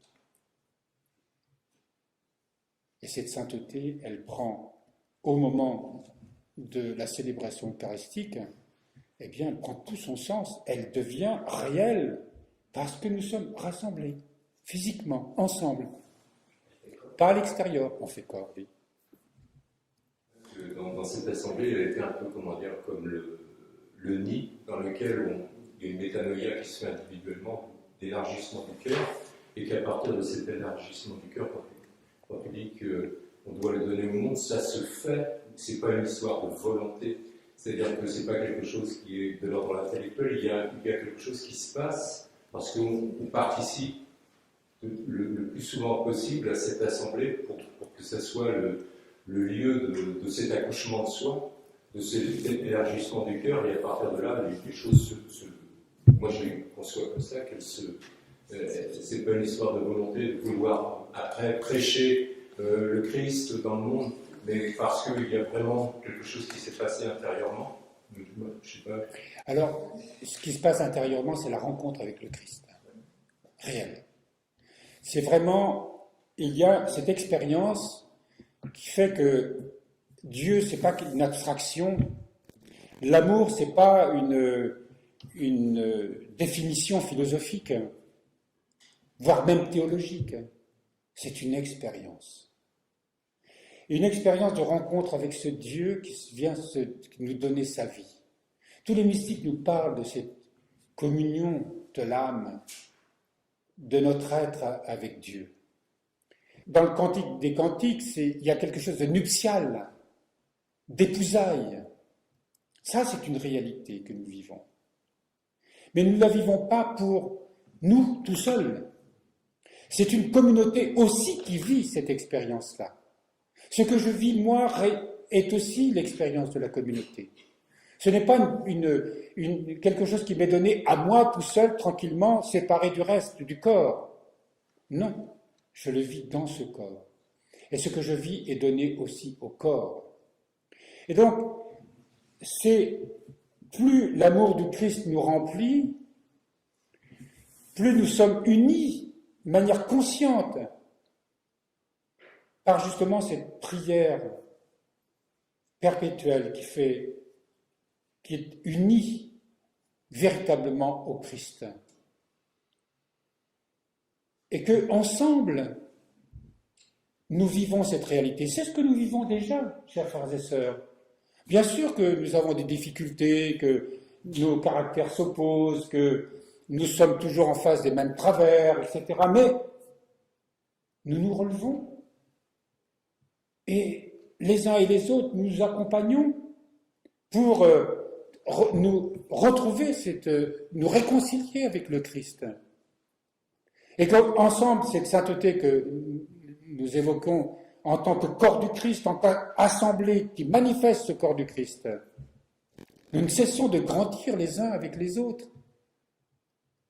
Et cette sainteté, elle prend, au moment de la célébration eucharistique, eh bien, elle prend tout son sens, elle devient réelle, parce que nous sommes rassemblés, physiquement, ensemble. Pas à l'extérieur, on fait quoi, oui. Dans cette assemblée, elle a été un peu, comment dire, comme le nid dans lequel il y a une métanoïa qui se fait individuellement, d'élargissement du cœur, et qu'à partir de cet élargissement du cœur, quand tu dis qu'on doit le donner au monde, ça se fait, c'est pas une histoire de volonté, c'est-à-dire que c'est pas quelque chose qui est de l'ordre intellectuel, il y a quelque chose qui se passe parce qu'on participe le plus souvent possible à cette assemblée pour que ça soit le lieu de cet accouchement de soi, de cet élargissement du cœur, et à partir de là, les choses moi je les conçois comme ça, c'est pas une histoire de volonté de vouloir après prêcher le Christ dans le monde, mais parce qu'il y a vraiment quelque chose qui s'est passé intérieurement. Je sais pas. Alors, ce qui se passe intérieurement, c'est la rencontre avec le Christ, réelle. C'est vraiment, il y a cette expérience qui fait que Dieu, c'est pas une abstraction. L'amour, c'est pas une définition philosophique, voire même théologique. C'est une expérience. Une expérience de rencontre avec ce Dieu qui vient nous donner sa vie. Tous les mystiques nous parlent de cette communion de l'âme, de notre être avec Dieu. Dans le Cantique des Cantiques, il y a quelque chose de nuptial, d'épousailles. Ça, c'est une réalité que nous vivons. Mais nous ne la vivons pas pour nous tout seuls. C'est une communauté aussi qui vit cette expérience-là. Ce que je vis, moi, est aussi l'expérience de la communauté. Ce n'est pas quelque chose qui m'est donné à moi tout seul, tranquillement, séparé du reste, du corps. Non, je le vis dans ce corps. Et ce que je vis est donné aussi au corps. Et donc, c'est plus l'amour du Christ nous remplit, plus nous sommes unis de manière consciente par justement cette prière perpétuelle qui est unie véritablement au Christ. Et que ensemble, nous vivons cette réalité. C'est ce que nous vivons déjà, chers frères et sœurs. Bien sûr que nous avons des difficultés, que nos caractères s'opposent, que nous sommes toujours en face des mêmes travers, etc. Mais nous nous relevons. Et les uns et les autres, nous accompagnons pour nous retrouver, nous réconcilier avec le Christ. Et qu'ensemble, cette sainteté que nous évoquons en tant que corps du Christ, en tant qu'assemblée qui manifeste ce corps du Christ, nous ne cessons de grandir les uns avec les autres,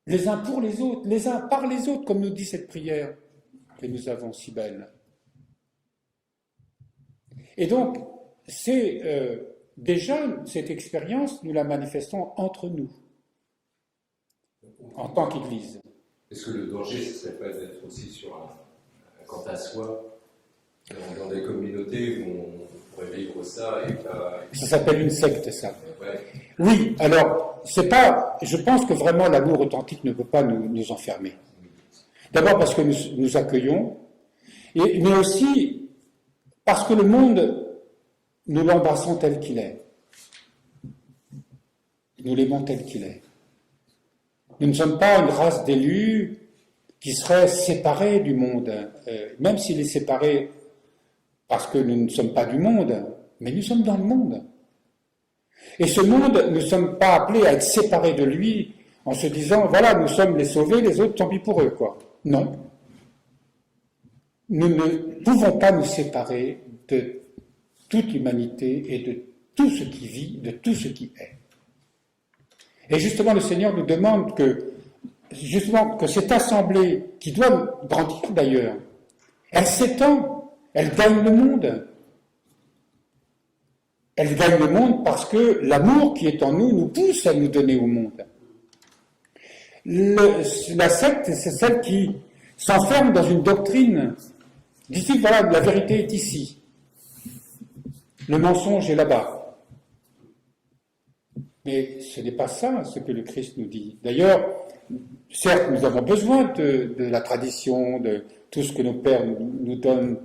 les uns pour les autres, les uns par les autres, comme nous dit cette prière que nous avons si belle. Et donc, c'est déjà cette expérience, nous la manifestons entre nous, en tant qu'Église. Est-ce que le danger, ce ne serait pas d'être aussi sur un quant à soi, dans des communautés où on pourrait vivre ça et pas... Ça s'appelle une secte, ça. Ouais. Oui, alors, c'est pas... Je pense que vraiment l'amour authentique ne peut pas nous enfermer. D'abord parce que nous accueillons, mais aussi parce que le monde, nous l'embrassons tel qu'il est. Nous l'aimons tel qu'il est. Nous ne sommes pas une race d'élus qui serait séparée du monde, même s'il est séparé parce que nous ne sommes pas du monde, mais nous sommes dans le monde. Et ce monde, nous ne sommes pas appelés à être séparés de lui en se disant, voilà, nous sommes les sauvés, les autres, tant pis pour eux, quoi. Non. Nous ne pouvons pas nous séparer de toute l'humanité et de tout ce qui vit, de tout ce qui est. Et justement, le Seigneur nous demande que cette assemblée, qui doit grandir d'ailleurs, elle s'étend, elle gagne le monde. Elle gagne le monde parce que l'amour qui est en nous nous pousse à nous donner au monde. La secte, c'est celle qui s'enferme dans une doctrine. Dit-il, voilà, la vérité est ici. Le mensonge est là-bas. Mais ce n'est pas ça ce que le Christ nous dit. D'ailleurs, certes, nous avons besoin de la tradition, de tout ce que nos pères nous donnent,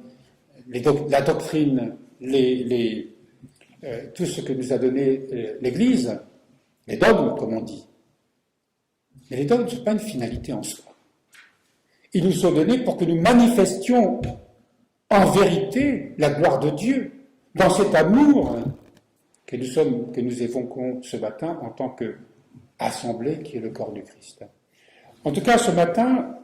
la doctrine, tout ce que nous a donné l'Église, les dogmes, comme on dit. Mais les dogmes ne sont pas une finalité en soi. Ils nous sont donnés pour que nous manifestions en vérité la gloire de Dieu, dans cet amour que nous évoquons ce matin en tant qu'assemblée qui est le corps du Christ. En tout cas, ce matin,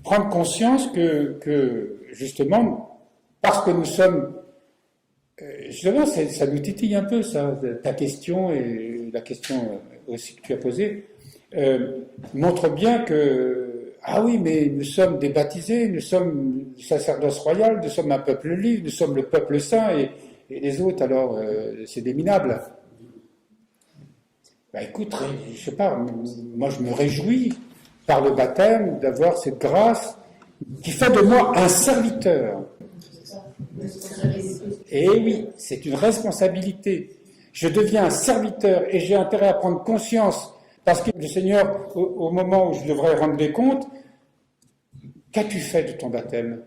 prendre conscience que justement, parce que nous sommes... Justement, ça nous titille un peu, ça, ta question et la question aussi que tu as posée, montre bien que, ah oui, mais nous sommes des baptisés, nous sommes le sacerdoce royal, nous sommes un peuple libre, nous sommes le peuple saint, et les autres, alors, c'est des minables. Ben écoute, je sais pas, moi je me réjouis par le baptême d'avoir cette grâce qui fait de moi un serviteur. Et oui, c'est une responsabilité. Je deviens un serviteur et j'ai intérêt à prendre conscience, parce que le Seigneur, au moment où je devrais rendre des comptes, qu'as-tu fait de ton baptême?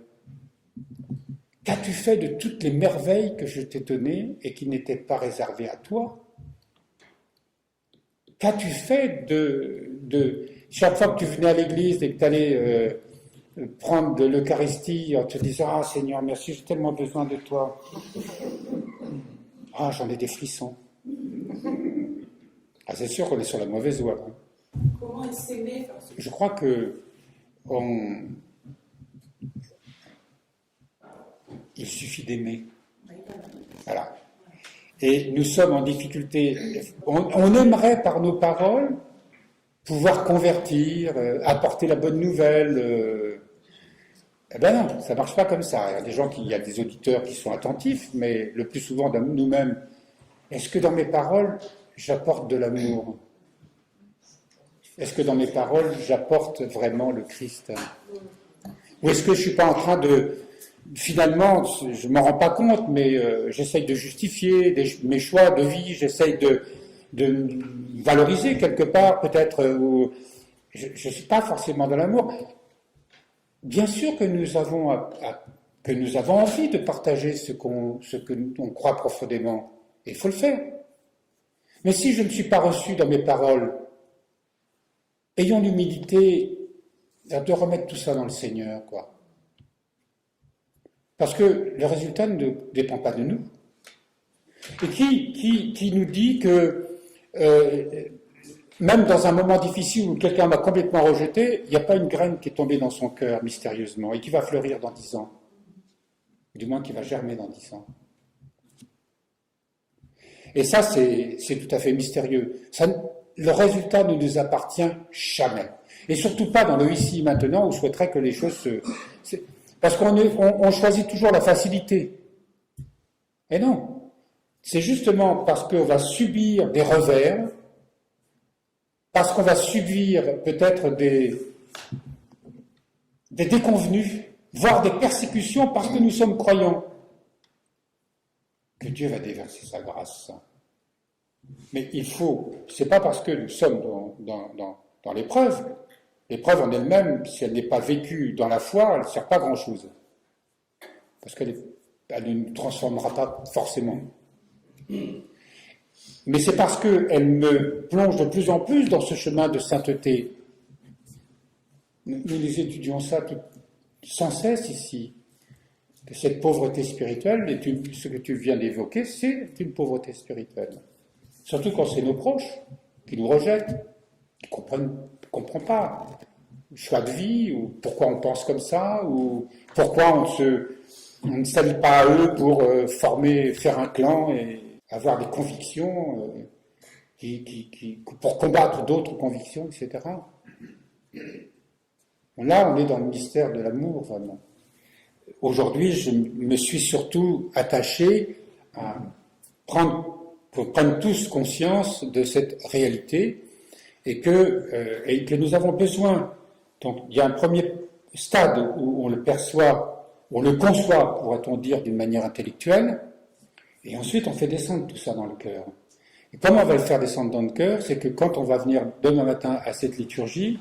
Qu'as-tu fait de toutes les merveilles que je t'ai données et qui n'étaient pas réservées à toi? Qu'as-tu fait de chaque fois que tu venais à l'église et que tu allais prendre de l'Eucharistie en te disant « Ah Seigneur, merci, j'ai tellement besoin de toi. » Ah, j'en ai des frissons. Ah, c'est sûr qu'on est sur la mauvaise voie. Hein. Comment s'aimer? Je crois que il suffit d'aimer. Voilà. Et nous sommes en difficulté. On aimerait par nos paroles pouvoir convertir, apporter la bonne nouvelle. Eh ben non, ça ne marche pas comme ça. Il y a des auditeurs qui sont attentifs, mais le plus souvent nous-mêmes. Est-ce que dans mes paroles, j'apporte de l'amour? Est-ce que dans mes paroles, j'apporte vraiment le Christ? Ou est-ce que je ne suis pas en train de... Finalement, je ne m'en rends pas compte, mais j'essaye de justifier mes choix de vie, j'essaye de valoriser quelque part, peut-être, je ne suis pas forcément dans l'amour. Bien sûr que nous avons envie de partager ce que l'on croit profondément, et il faut le faire. Mais si je ne suis pas reçu dans mes paroles, ayons l'humilité de remettre tout ça dans le Seigneur, quoi. Parce que le résultat ne dépend pas de nous. Et qui nous dit que même dans un moment difficile où quelqu'un m'a complètement rejeté, il n'y a pas une graine qui est tombée dans son cœur mystérieusement et qui va fleurir dans 10 ans. Du moins qui va germer dans 10 ans. Et ça, c'est tout à fait mystérieux. Le résultat ne nous appartient jamais. Et surtout pas dans le ici maintenant où je souhaiterais que les choses parce qu'on choisit toujours la facilité. Et non. C'est justement parce qu'on va subir des revers, parce qu'on va subir peut-être des déconvenues, voire des persécutions parce que nous sommes croyants, que Dieu va déverser sa grâce. Mais c'est pas parce que nous sommes dans l'épreuve. L'épreuve en elle-même, si elle n'est pas vécue dans la foi, elle ne sert pas à grand-chose. Parce qu'elle ne nous transformera pas forcément. Mais c'est parce qu'elle me plonge de plus en plus dans ce chemin de sainteté. Nous étudions ça sans cesse ici. Que cette pauvreté spirituelle, ce que tu viens d'évoquer, c'est une pauvreté spirituelle. Surtout quand c'est nos proches qui nous rejettent, qui ne comprennent pas le choix de vie, ou pourquoi on pense comme ça, ou pourquoi on ne s'allie pas à eux pour faire un clan et avoir des convictions pour combattre d'autres convictions, etc. Là, on est dans le mystère de l'amour, vraiment. Aujourd'hui, je me suis surtout attaché prennent tous conscience de cette réalité et que nous avons besoin. Donc il y a un premier stade où on le perçoit, on le conçoit, pourrait-on dire, d'une manière intellectuelle, et ensuite on fait descendre tout ça dans le cœur. Et comment on va le faire descendre dans le cœur? C'est que quand on va venir demain matin à cette liturgie,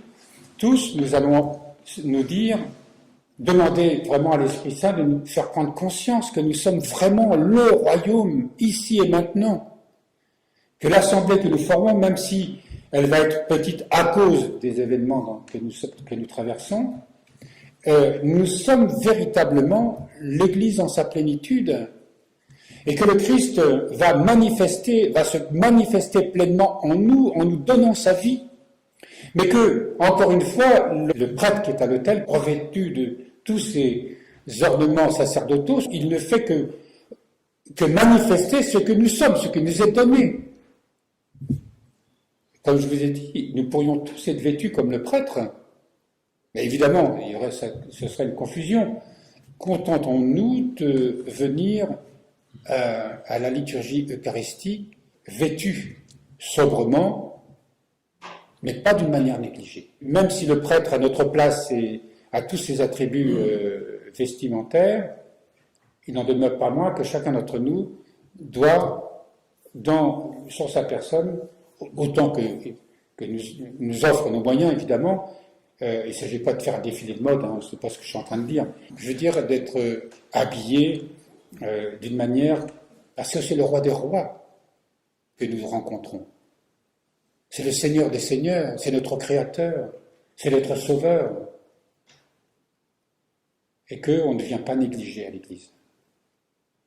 tous nous allons nous dire, demander vraiment à l'Esprit Saint de nous faire prendre conscience que nous sommes vraiment le royaume, ici et maintenant. Que l'assemblée que nous formons, même si elle va être petite à cause des événements que nous traversons, nous sommes véritablement l'Église en sa plénitude, et que le Christ va se manifester pleinement en nous donnant sa vie, mais que, encore une fois, le prêtre qui est à l'autel, revêtu de tous ces ornements sacerdotaux, il ne fait que manifester ce que nous sommes, ce qui nous est donné. Comme je vous ai dit, nous pourrions tous être vêtus comme le prêtre, mais évidemment, ce serait une confusion. Contentons-nous de venir à la liturgie eucharistique vêtus sobrement, mais pas d'une manière négligée. Même si le prêtre à notre place a tous ses attributs vestimentaires, il n'en demeure pas moins que chacun d'entre nous doit, sur sa personne, autant que nous offrent nos moyens, évidemment, il ne s'agit pas de faire un défilé de mode, c'est pas ce que je suis en train de dire. Je veux dire d'être habillé d'une manière, parce que c'est le roi des rois que nous rencontrons. C'est le Seigneur des seigneurs, c'est notre Créateur, c'est notre Sauveur. Et qu'on ne vient pas négliger à l'Église.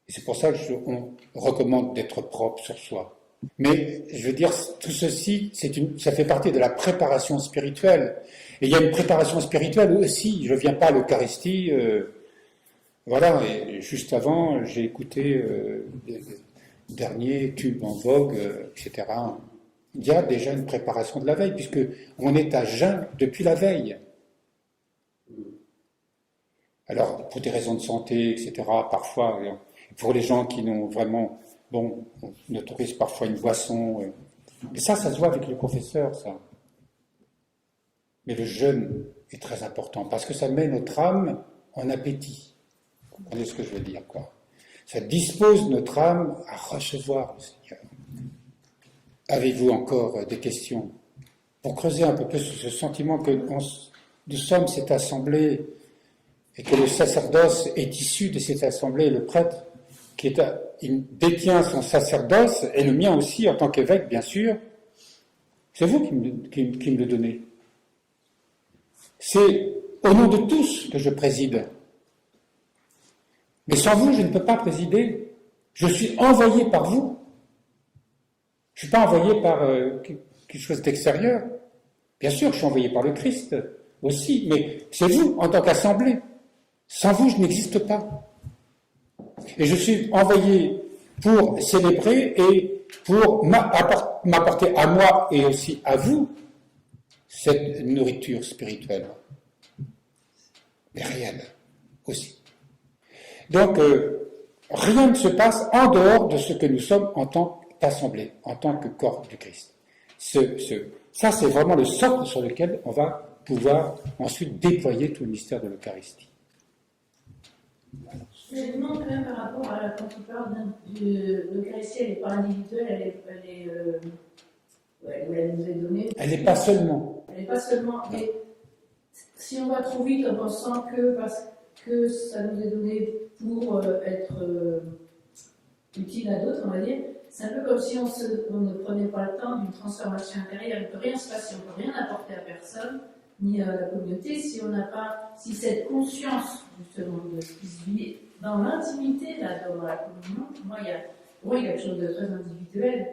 Et c'est pour ça qu'on recommande d'être propre sur soi. Mais, je veux dire, tout ceci, ça fait partie de la préparation spirituelle. Et il y a une préparation spirituelle aussi. Je ne viens pas à l'Eucharistie, voilà, et juste avant, j'ai écouté les derniers tubes en vogue, etc. Il y a déjà une préparation de la veille, puisque on est à jeun depuis la veille. Alors, pour des raisons de santé, etc., parfois, pour les gens qui n'ont vraiment, on autorise parfois une boisson. Mais ça se voit avec le confesseur, ça. Mais le jeûne est très important, parce que ça met notre âme en appétit. Vous comprenez ce que je veux dire, quoi. Ça dispose notre âme à recevoir le Seigneur. Avez-vous encore des questions? Pour creuser un peu plus ce sentiment que nous sommes cette assemblée, et que le sacerdoce est issu de cette assemblée, et le prêtre il détient son sacerdoce, et le mien aussi en tant qu'évêque, bien sûr, c'est vous qui me le donnez. C'est au nom de tous que je préside. Mais sans vous, je ne peux pas présider. Je suis envoyé par vous. Je ne suis pas envoyé par quelque chose d'extérieur. Bien sûr, je suis envoyé par le Christ aussi, mais c'est vous en tant qu'assemblée. Sans vous, je n'existe pas. Et je suis envoyé pour célébrer et pour m'apporter à moi et aussi à vous cette nourriture spirituelle. Mais réelle aussi. Donc, rien ne se passe en dehors de ce que nous sommes en tant qu'assemblée, en tant que corps du Christ. Ça, c'est vraiment le socle sur lequel on va pouvoir ensuite déployer tout le mystère de l'Eucharistie. Je me demande quand même par rapport à quand tu parles de l'Eucharistie, elle n'est pas individuelle, elle nous est donnée. Elle n'est pas seulement. Elle n'est pas seulement. Mais si on va trop vite en pensant parce que ça nous est donné pour être utile à d'autres, on va dire, c'est un peu comme si on ne prenait pas le temps d'une transformation intérieure. Il ne peut rien se passer, on ne peut rien apporter à personne, ni à la communauté, si cette conscience, justement, de ce qui se vit dans l'intimité, là, dans la communion, pour moi, il y a quelque chose de très individuel,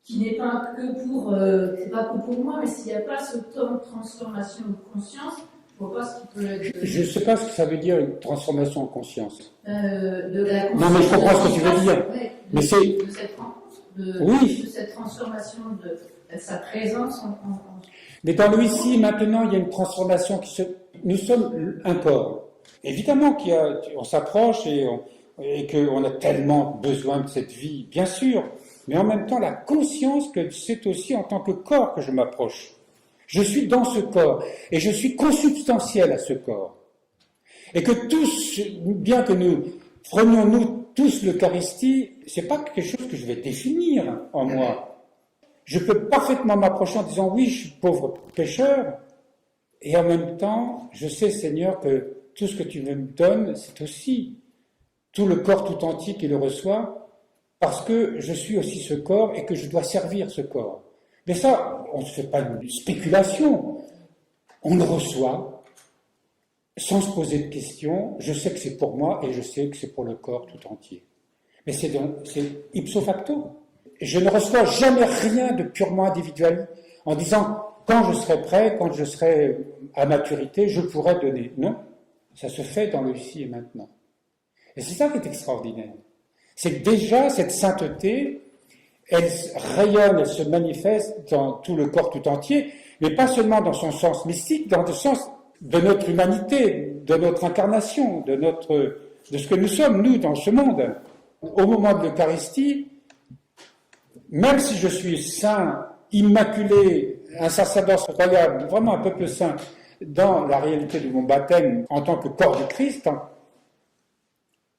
qui n'est pas que pour, c'est pas que pour moi, mais s'il n'y a pas ce temps de transformation de conscience, je ne vois pas ce qui peut être. Je ne sais pas ce que ça veut dire une transformation en conscience. De la conscience. Non, mais je comprends ce que tu veux dire. Mais c'est. De cette rencontre, de cette transformation de sa présence en. Mais dans le ici, maintenant, il y a une transformation Nous sommes un corps. Évidemment on s'approche et et qu'on a tellement besoin de cette vie, bien sûr, mais en même temps la conscience que c'est aussi en tant que corps que je m'approche. Je suis dans ce corps et je suis consubstantiel à ce corps. Et que tous, bien que nous prenions nous tous l'Eucharistie, c'est pas quelque chose que je vais définir en moi. Je peux parfaitement m'approcher en disant oui, je suis pauvre pécheur, et en même temps, je sais, Seigneur, que tout ce que tu me donnes, c'est aussi tout le corps tout entier qui le reçoit, parce que je suis aussi ce corps et que je dois servir ce corps. Mais ça, on ne se fait pas une spéculation. On le reçoit sans se poser de questions. Je sais que c'est pour moi et je sais que c'est pour le corps tout entier. Mais c'est ipso facto. Je ne reçois jamais rien de purement individuel en disant quand je serai prêt, quand je serai à maturité, je pourrai donner. Non, ça se fait dans le ici et maintenant. Et c'est ça qui est extraordinaire. C'est que déjà, cette sainteté, elle rayonne, elle se manifeste dans tout le corps tout entier, mais pas seulement dans son sens mystique, dans le sens de notre humanité, de notre incarnation, de ce que nous sommes, nous, dans ce monde. Au moment de l'Eucharistie, même si je suis saint, immaculé, un sacerdoce royal, vraiment un peuple saint, dans la réalité de mon baptême en tant que corps du Christ,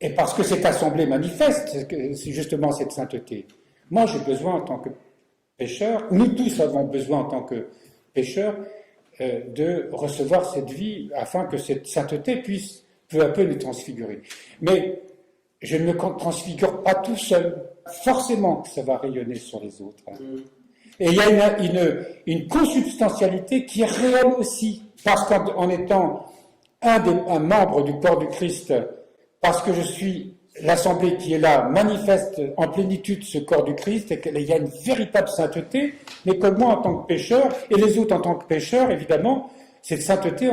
et parce que cette assemblée manifeste, c'est justement cette sainteté. Moi, j'ai besoin en tant que pécheur, nous tous avons besoin en tant que pécheurs, de recevoir cette vie afin que cette sainteté puisse peu à peu nous transfigurer. Mais je ne me transfigure pas tout seul. Forcément, ça va rayonner sur les autres. Et il y a une consubstantialité qui est réelle aussi. Parce qu'en étant un membre du corps du Christ, parce que je suis l'Assemblée qui est là, manifeste en plénitude ce corps du Christ, et qu'il y a une véritable sainteté, mais que moi en tant que pécheur, et les autres en tant que pécheurs, évidemment, cette sainteté,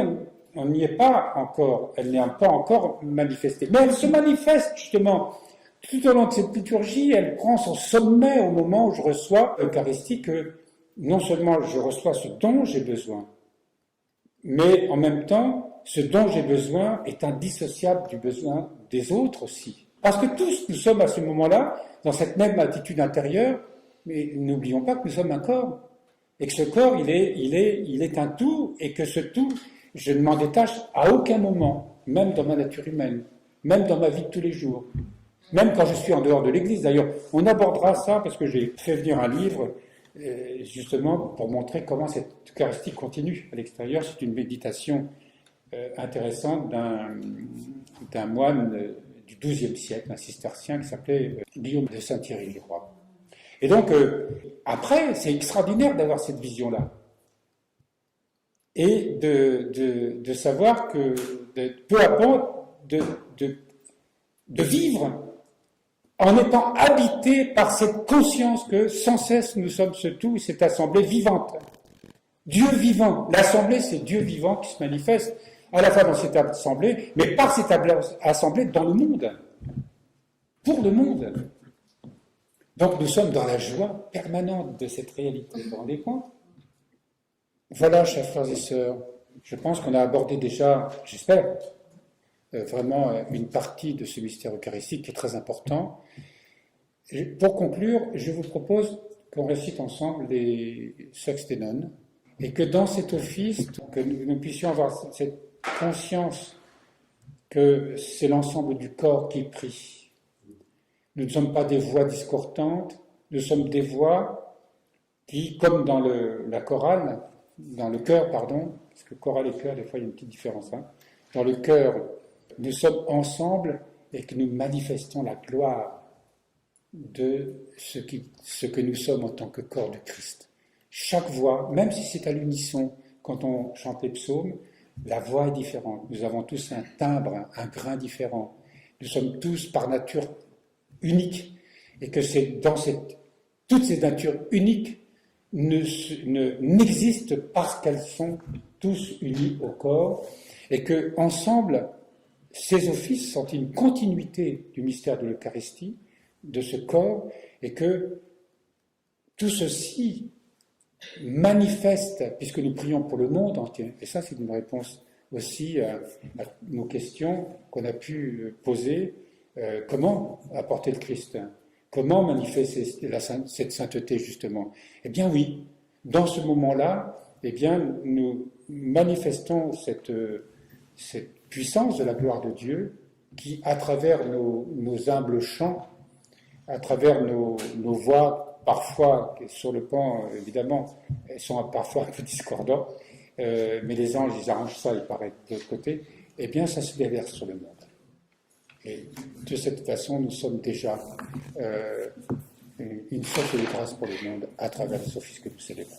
on n'y est pas encore, elle n'est pas encore manifestée. Mais elle se manifeste justement tout au long de cette liturgie, elle prend son sommet au moment où je reçois l'Eucharistie, que non seulement je reçois ce dont j'ai besoin, mais en même temps, ce dont j'ai besoin est indissociable du besoin des autres aussi. Parce que tous, nous sommes à ce moment-là, dans cette même attitude intérieure, mais n'oublions pas que nous sommes un corps. Et que ce corps, il est un tout, et que ce tout, je ne m'en détache à aucun moment, même dans ma nature humaine, même dans ma vie de tous les jours, même quand je suis en dehors de l'Église. D'ailleurs, on abordera ça, parce que j'ai fait venir un livre, justement, pour montrer comment cette Eucharistie continue à l'extérieur. C'est une méditation intéressante d'un moine du XIIe siècle, un cistercien qui s'appelait Guillaume de Saint-Thierry, je crois. Et donc, après, c'est extraordinaire d'avoir cette vision-là. Et de savoir que, peu à peu, de vivre en étant habité par cette conscience que sans cesse nous sommes ce tout, cette assemblée vivante. Dieu vivant. L'assemblée, c'est Dieu vivant qui se manifeste à la fois dans cette assemblée, mais par cette assemblée dans le monde. Pour le monde. Donc nous sommes dans la joie permanente de cette réalité. Vous vous rendez compte ? Voilà, chers frères et sœurs, je pense qu'on a abordé déjà, j'espère, vraiment une partie de ce mystère eucharistique qui est très important. Et pour conclure, je vous propose qu'on récite ensemble les Sexténon, et que dans cet office, que nous puissions avoir cette conscience que c'est l'ensemble du corps qui prie. Nous ne sommes pas des voix discordantes, nous sommes des voix qui, comme dans la chorale, dans le chœur, pardon, parce que chorale et chœur, des fois il y a une petite différence, dans le chœur, nous sommes ensemble et que nous manifestons la gloire de ce que nous sommes en tant que corps de Christ. Chaque voix, même si c'est à l'unisson, quand on chante les psaumes, la voix est différente. Nous avons tous un timbre, un grain différent. Nous sommes tous par nature uniques. Et que c'est dans toutes ces natures uniques n'existent parce qu'elles sont tous unies au corps. Et que ensemble, ces offices sont une continuité du mystère de l'Eucharistie, de ce corps, et que tout ceci manifeste, puisque nous prions pour le monde entier, et ça c'est une réponse aussi à nos questions qu'on a pu poser, comment apporter le Christ? Comment manifester cette sainteté, justement? Eh bien oui, dans ce moment-là, eh bien, nous manifestons cette puissance de la gloire de Dieu qui, à travers nos humbles chants, à travers nos voix, parfois, sur le plan, évidemment, elles sont parfois un peu discordantes, mais les anges, ils arrangent ça, ils paraissent de l'autre côté, eh bien, ça se déverse sur le monde. Et de cette façon, nous sommes déjà une source de grâce pour le monde à travers les offices que nous célébrons.